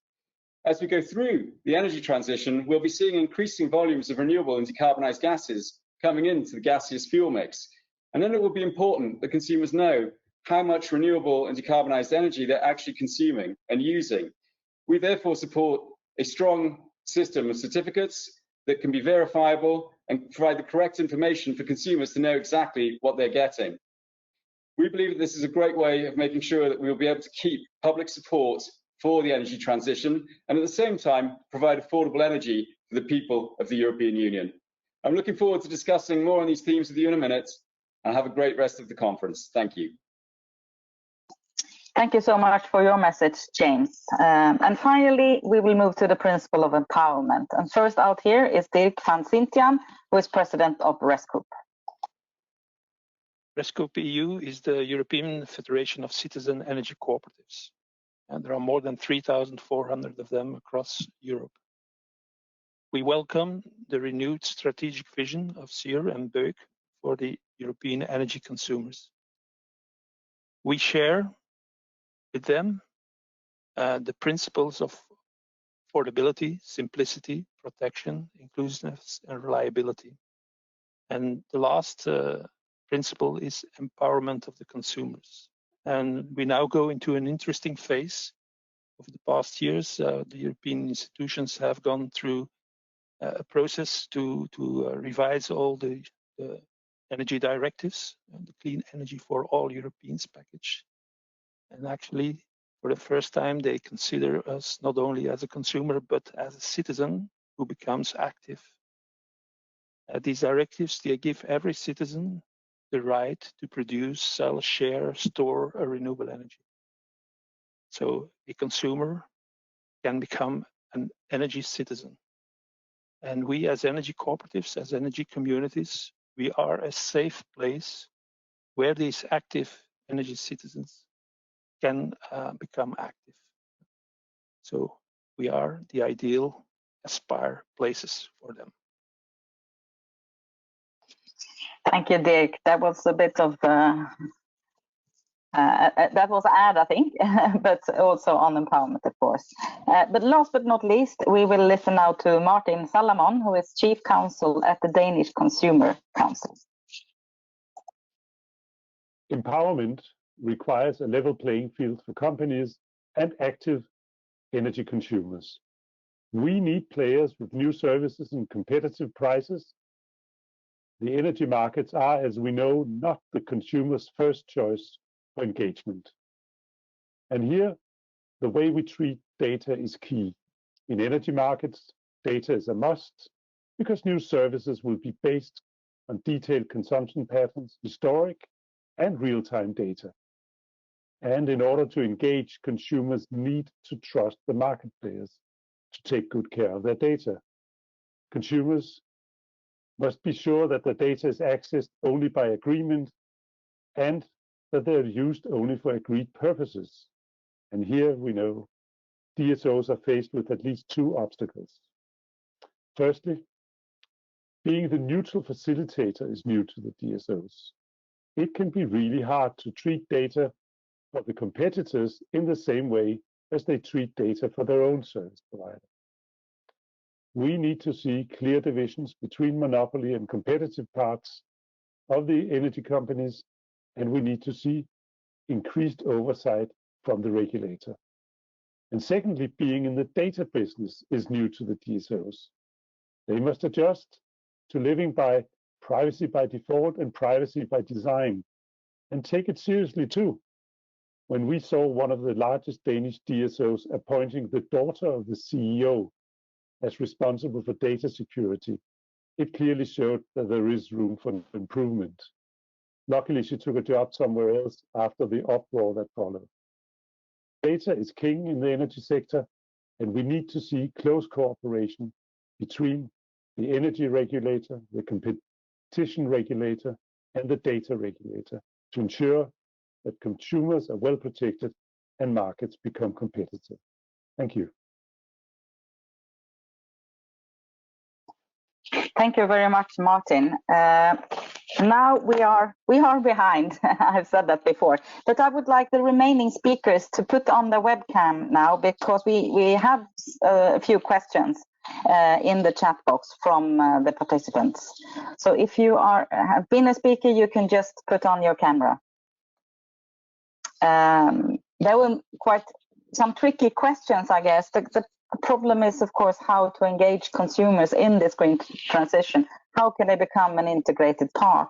As we go through the energy transition, we'll be seeing increasing volumes of renewable and decarbonized gases coming into the gaseous fuel mix. And then it will be important that consumers know how much renewable and decarbonized energy they're actually consuming and using. We therefore support a strong system of certificates that can be verifiable and provide the correct information for consumers to know exactly what they're getting. We believe that this is a great way of making sure that we will be able to keep public support for the energy transition and at the same time provide affordable energy for the people of the European Union. I'm looking forward to discussing more on these themes with you in a minute, and have a great rest of the conference. Thank you. Thank you so much for your message, James. And finally, we will move to the principle of empowerment. And first out here is Dirk van Sintian, who is president of RESCOOP. RESCOOP EU is the European Federation of Citizen Energy Cooperatives. And there are more than 3,400 of them across Europe. We welcome the renewed strategic vision of CEER-BEUC for the European energy consumers. We share with them the principles of affordability, simplicity, protection, inclusiveness, and reliability. And the last principle is empowerment of the consumers. And we now go into an interesting phase. Over the past years, the European institutions have gone through a process to revise all the energy directives, and the Clean Energy for All Europeans package. And actually, for the first time, they consider us not only as a consumer, but as a citizen who becomes active. These directives, they give every citizen the right to produce, sell, share, store a renewable energy. So a consumer can become an energy citizen. And we as energy cooperatives, as energy communities, we are a safe place where these active energy citizens can become active. So we are the ideal Aspire places for them. Thank you, Dirk. That was a bit of That was ad, I think, but also on empowerment, of course. But last but not least, we will listen now to Martin Salamon, who is Chief Counsel at the Danish Consumer Council. Empowerment requires a level playing field for companies and active energy consumers. We need players with new services and competitive prices. The energy markets are, as we know, not the consumer's first choice for engagement. And here, the way we treat data is key. In energy markets, data is a must because new services will be based on detailed consumption patterns, historic and real-time data. And in order to engage, consumers need to trust the market players to take good care of their data. Consumers must be sure that the data is accessed only by agreement and that they are used only for agreed purposes. And here we know DSOs are faced with at least two obstacles. Firstly, being the neutral facilitator is new to the DSOs. It can be really hard to treat data for the competitors in the same way as they treat data for their own service provider. We need to see clear divisions between monopoly and competitive parts of the energy companies, and we need to see increased oversight from the regulator. And secondly, being in the data business is new to the DSOs. They must adjust to living by privacy by default and privacy by design, and take it seriously too. When we saw one of the largest Danish DSOs appointing the daughter of the CEO as responsible for data security, it clearly showed that there is room for improvement. Luckily, she took a job somewhere else after the uproar that followed. Data is king in the energy sector, and we need to see close cooperation between the energy regulator, the competition regulator, and the data regulator to ensure that consumers are well protected and markets become competitive. Thank you. Thank you very much, Martin. Now we are behind. I've said that before, but I would like the remaining speakers to put on the webcam now, because we have a few questions in the chat box from the participants. So if you have been a speaker, you can just put on your camera. There were quite some tricky questions, I guess. The problem is, of course, how to engage consumers in this green transition. How can they become an integrated part?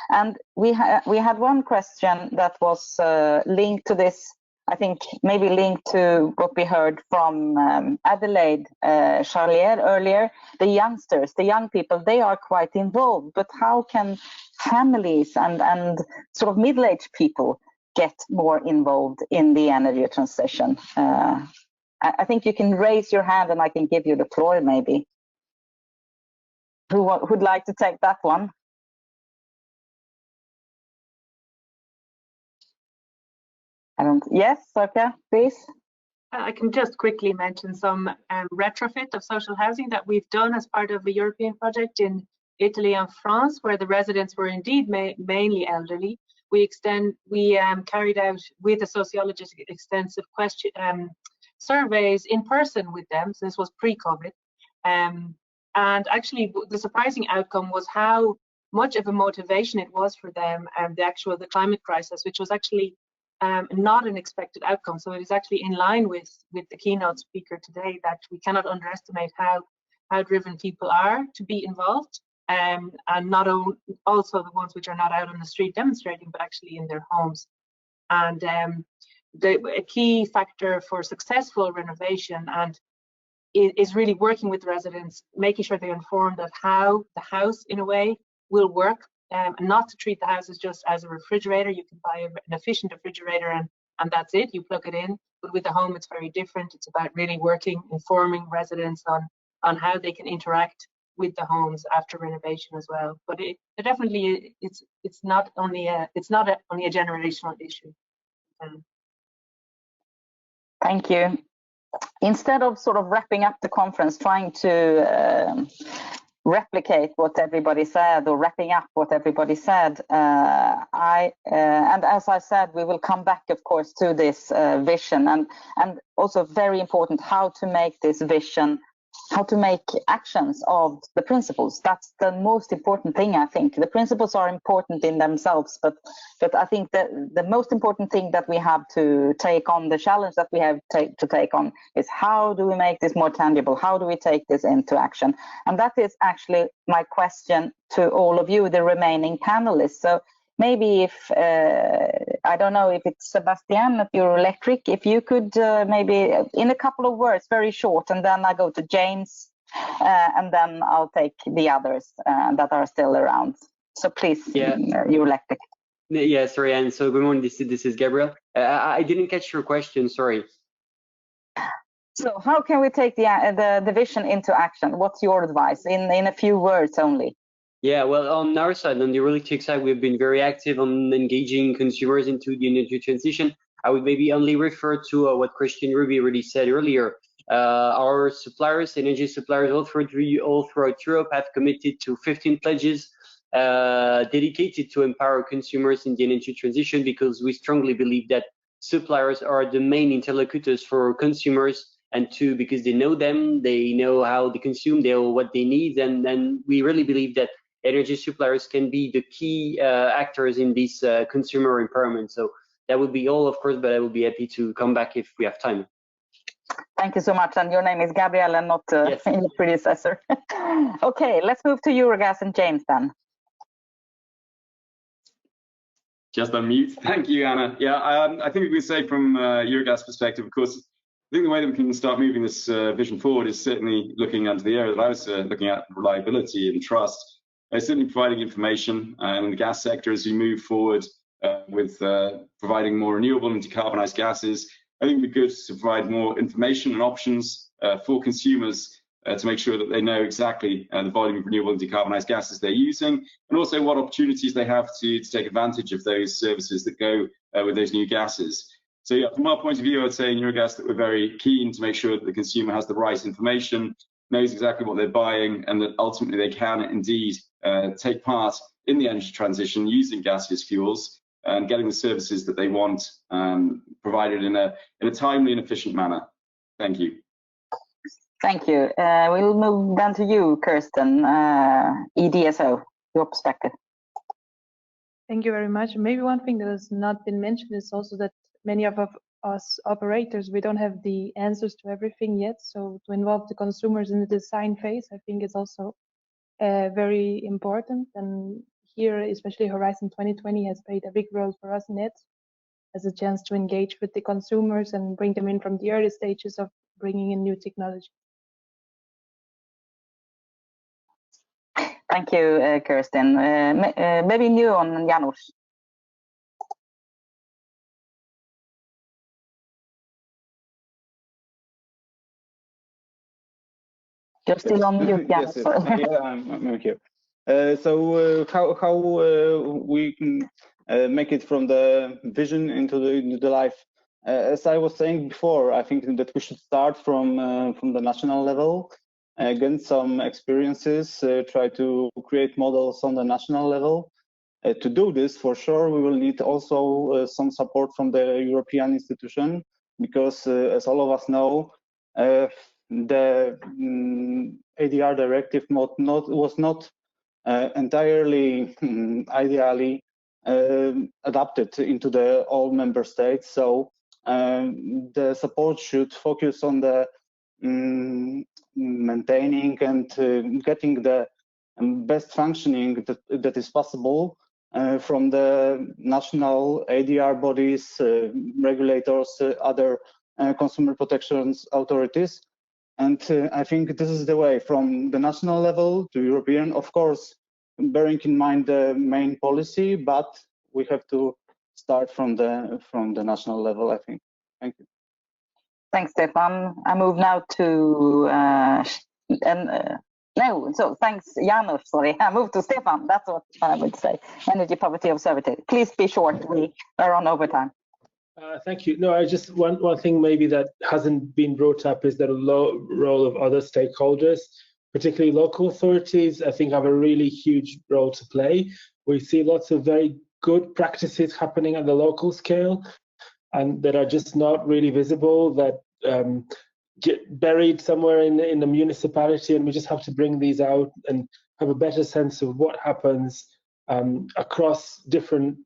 And we had one question that was linked to this, I think maybe linked to what we heard from Adelaide Charlier earlier. The youngsters, the young people, they are quite involved, but how can families and sort of middle-aged people get more involved in the energy transition? I think you can raise your hand and I can give you the floor maybe. Who would like to take that one? Yes, okay, please. I can just quickly mention some retrofit of social housing that we've done as part of a European project in Italy and France, where the residents were indeed mainly elderly. We carried out with a sociologist extensive surveys in person with them. So this was pre-COVID. And actually the surprising outcome was how much of a motivation it was for them, the climate crisis, which was actually not an expected outcome. So it is actually in line with the keynote speaker today, that we cannot underestimate how driven people are to be involved, and not also the ones which are not out on the street demonstrating, but actually in their homes. And a key factor for successful renovation and is really working with residents, making sure they're informed of how the house in a way will work, and not to treat the houses just as a refrigerator. You can buy an efficient refrigerator and that's it, you plug it in. But with the home, it's very different. It's about really working, informing residents on how they can interact with the homes after renovation as well. But it definitely it's not only a generational issue. Thank you. Instead of sort of wrapping up the conference, trying to replicate what everybody said, or wrapping up what everybody said, and as I said, we will come back, of course, to this vision, and also very important how to make this vision, how to make actions of the principles. That's the most important thing, I think. The principles are important in themselves, but I think that the most important thing that we have to take on, the challenge that we have to take on, is how do we make this more tangible? How do we take this into action? And that is actually my question to all of you, the remaining panelists. So maybe if, I don't know if it's Sebastian at Euroelectric, if you could maybe in a couple of words, very short, and then I go to James, and then I'll take the others that are still around. So please, yeah. Euroelectric. Yeah, sorry, and so good morning, this is Gabriel. I didn't catch your question, sorry. So how can we take the vision into action? What's your advice in a few words only? Yeah, well, on our side, on the Euroelectric side, we've been very active on engaging consumers into the energy transition. I would maybe only refer to what Christian Ruby already said earlier. Our suppliers, energy suppliers all throughout Europe have committed to 15 pledges dedicated to empower consumers in the energy transition, because we strongly believe that suppliers are the main interlocutors for consumers, and because they know them, they know how they consume, they know what they need, and then we really believe that energy suppliers can be the key actors in this consumer empowerment. So that would be all, of course, but I will be happy to come back if we have time. Thank you so much. And your name is Gabriel and not yes. your predecessor. Okay, let's move to Eurogas and James then. Just unmute. Thank you, Anna. Yeah, I think we can say from Eurogas perspective, of course, I think the way that we can start moving this vision forward is certainly looking under the area that I was looking at, reliability and trust. Certainly providing information in the gas sector as we move forward with providing more renewable and decarbonized gases. I think it would be good to provide more information and options for consumers to make sure that they know exactly the volume of renewable and decarbonized gases they're using, and also what opportunities they have to take advantage of those services that go with those new gases. So yeah, from our point of view, I'd say in Eurogas that we're very keen to make sure that the consumer has the right information, knows exactly what they're buying, and that ultimately they can indeed take part in the energy transition using gaseous fuels and getting the services that they want provided in a timely and efficient manner. Thank you. Thank you. We'll move down to you, Kirsten, EDSO, your perspective. Thank you very much. Maybe one thing that has not been mentioned is also that many of us operators, we don't have the answers to everything yet. So to involve the consumers in the design phase, I think is also very important. And here, especially Horizon 2020 has played a big role for us in it, as a chance to engage with the consumers and bring them in from the early stages of bringing in new technology. Thank you, Kirsten. Maybe new on Janusz. You're still on mute, Janusz. Yes, yes. Yeah, I'm here. So how we can make it from the vision into the life? As I was saying before, I think that we should start from the national level, gain some experiences, try to create models on the national level. To do this, for sure, we will need also some support from the European institution, because as all of us know, the ADR directive was not entirely ideally adapted into all member states. So the support should focus on the maintaining and getting the best functioning that is possible from the national ADR bodies, regulators, other consumer protections authorities. And I think this is the way from the national level to European, of course, bearing in mind the main policy, but we have to start from the national level, I think. Thank you. Thanks, Stefan. I move now to thanks, Janusz. Sorry, I move to Stefan. That's what I would say. Energy Poverty Observatory. Please be short. We are on overtime. Thank you. No, I just one thing maybe that hasn't been brought up is the role of other stakeholders, particularly local authorities, I think have a really huge role to play. We see lots of very good practices happening at the local scale and that are just not really visible, that get buried somewhere in the municipality, and we just have to bring these out and have a better sense of what happens across different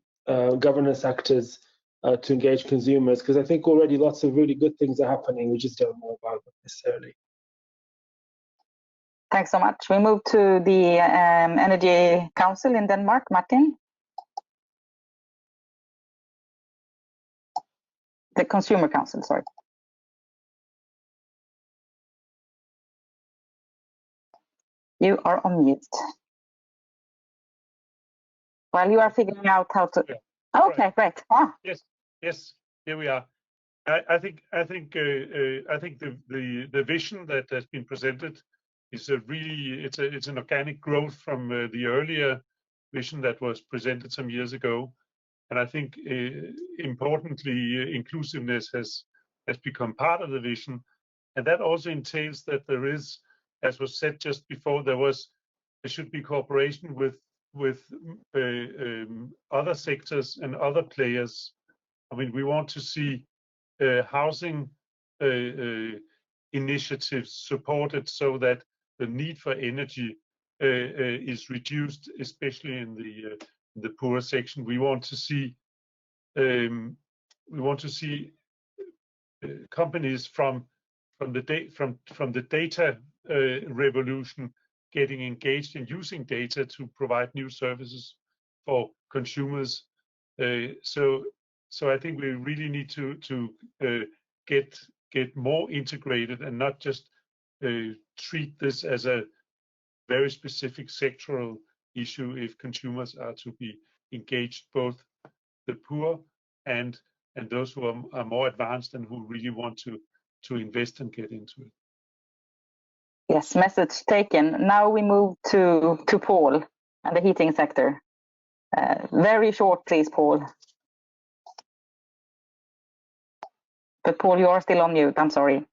governance actors to engage consumers, because I think already lots of really good things are happening, we just don't know about them necessarily. Thanks so much. We move to the Energy Council in Denmark. Martin? The Consumer Council, sorry. You are on mute. While you are figuring out how to. Yeah. Okay, great. Ah. Yes, yes. Here we are. I think the vision that has been presented is it's an organic growth from the earlier vision that was presented some years ago, and I think importantly inclusiveness has become part of the vision, and that also entails that there is, as was said just before, there should be cooperation with other sectors and other players. I mean, we want to see housing initiatives supported so that the need for energy is reduced, especially in the poorer section. We want to see companies from the data revolution getting engaged in using data to provide new services for consumers. So I think we really need to get more integrated and not just treat this as a very specific sectoral issue if consumers are to be engaged, both the poor and those who are more advanced and who really want to invest and get into it. Yes, message taken. Now we move to Paul and the heating sector. Very short, please, Paul. But Paul, you are still on mute. I'm sorry.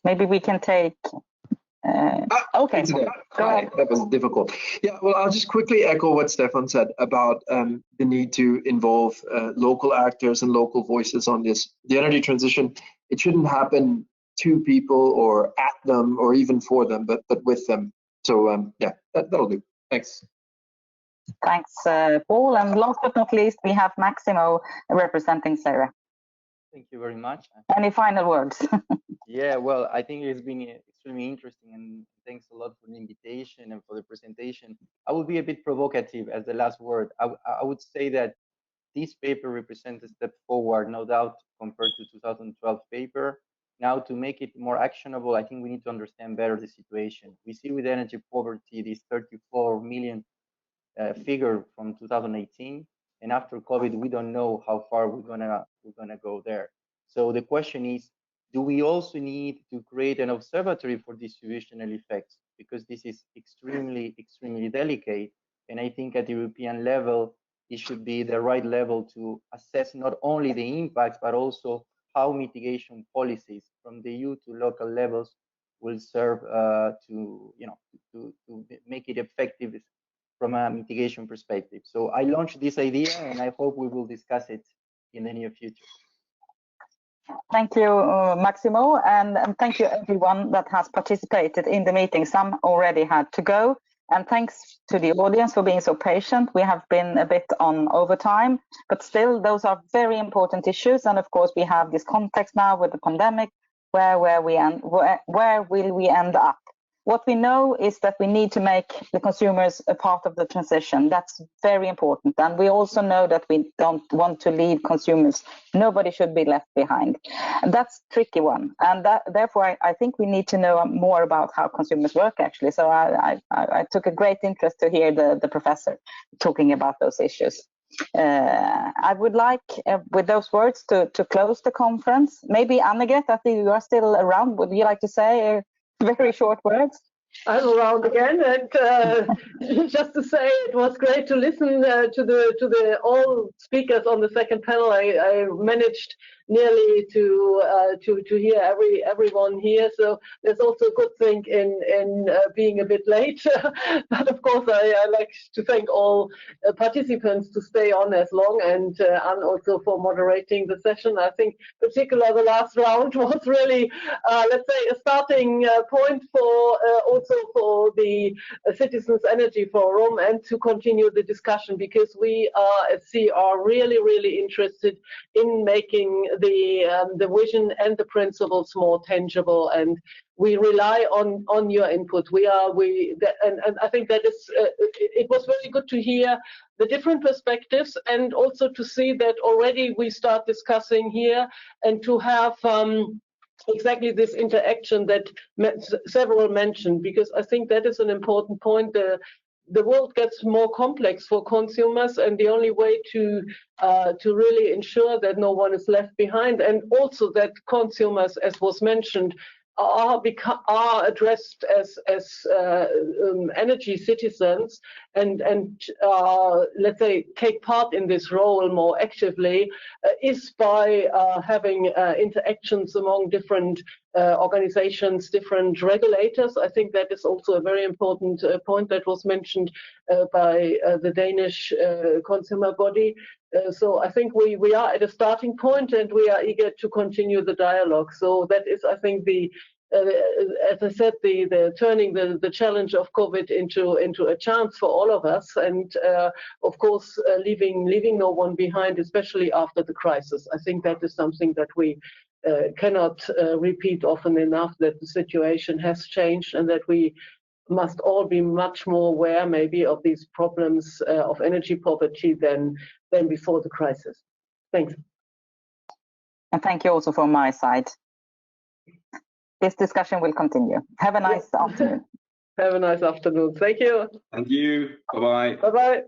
Maybe we can take. Okay, go ahead. That was difficult. Yeah, well, I'll just quickly echo what Stefan said about the need to involve local actors and local voices on this. The energy transition, it shouldn't happen to people or at them or even for them, but with them. So yeah, that'll do. Thanks. Thanks, Paul. And last but not least, we have Maximo representing CEER. Thank you very much. Any final words? Yeah, well, I think it's been extremely interesting, and thanks a lot for the invitation and for the presentation. I will be a bit provocative as the last word. I would say that this paper represents a step forward, no doubt, compared to 2012 paper. Now, to make it more actionable, I think we need to understand better the situation. We see with energy poverty this 34 million figure from 2018, and after COVID, we don't know how far we're gonna go there. So the question is, do we also need to create an observatory for distributional effects? Because this is extremely delicate, and I think at the European level, it should be the right level to assess not only the impacts, but also how mitigation policies from the EU to local levels will serve to make it effective from a mitigation perspective. So I launched this idea, and I hope we will discuss it in the near future. Thank you, Maximo, and thank you everyone that has participated in the meeting. Some already had to go, and thanks to the audience for being so patient. We have been a bit on overtime, but still those are very important issues. And of course, we have this context now with the pandemic. Where will we end up? What we know is that we need to make the consumers a part of the transition. That's very important. And we also know that we don't want to leave consumers. Nobody should be left behind. And that's a tricky one. And therefore, I think we need to know more about how consumers work, actually. So I took a great interest to hear the professor talking about those issues. I would like, with those words, to close the conference. Maybe Annegret, I think you are still around. Would you like to say very short words? I'm around again, and just to say, it was great to listen to the all speakers on the second panel. I managed nearly to hear everyone here, so there's also a good thing in being a bit late. But of course, I like to thank all participants to stay on as long, and also for moderating the session. I think particularly the last round was really, let's say, a starting point for also for the Citizens Energy Forum, and to continue the discussion, because we are at CEER really interested in making the vision and the principles more tangible, and we rely on your input. And I think that is it was very good to hear the different perspectives, and also to see that already we start discussing here, and to have exactly this interaction that several mentioned, because I think that is an important point. The world gets more complex for consumers, and the only way to really ensure that no one is left behind, and also that consumers, as was mentioned, are addressed as energy citizens, and let's say take part in this role more actively, is by having interactions among different organizations, different regulators. I think that is also a very important point that was mentioned by the Danish consumer body. So I think we are at a starting point, and we are eager to continue the dialogue. So that is, I think, as I said, the turning the challenge of COVID into a chance for all of us, and of course leaving no one behind, especially after the crisis. I think that is something that we cannot repeat often enough, that the situation has changed, and that we must all be much more aware maybe of these problems of energy poverty than before the crisis. Thanks. And thank you also from my side. This discussion will continue. Have a nice afternoon. Have a nice afternoon. Thank you. And you. Bye-bye. Bye-bye.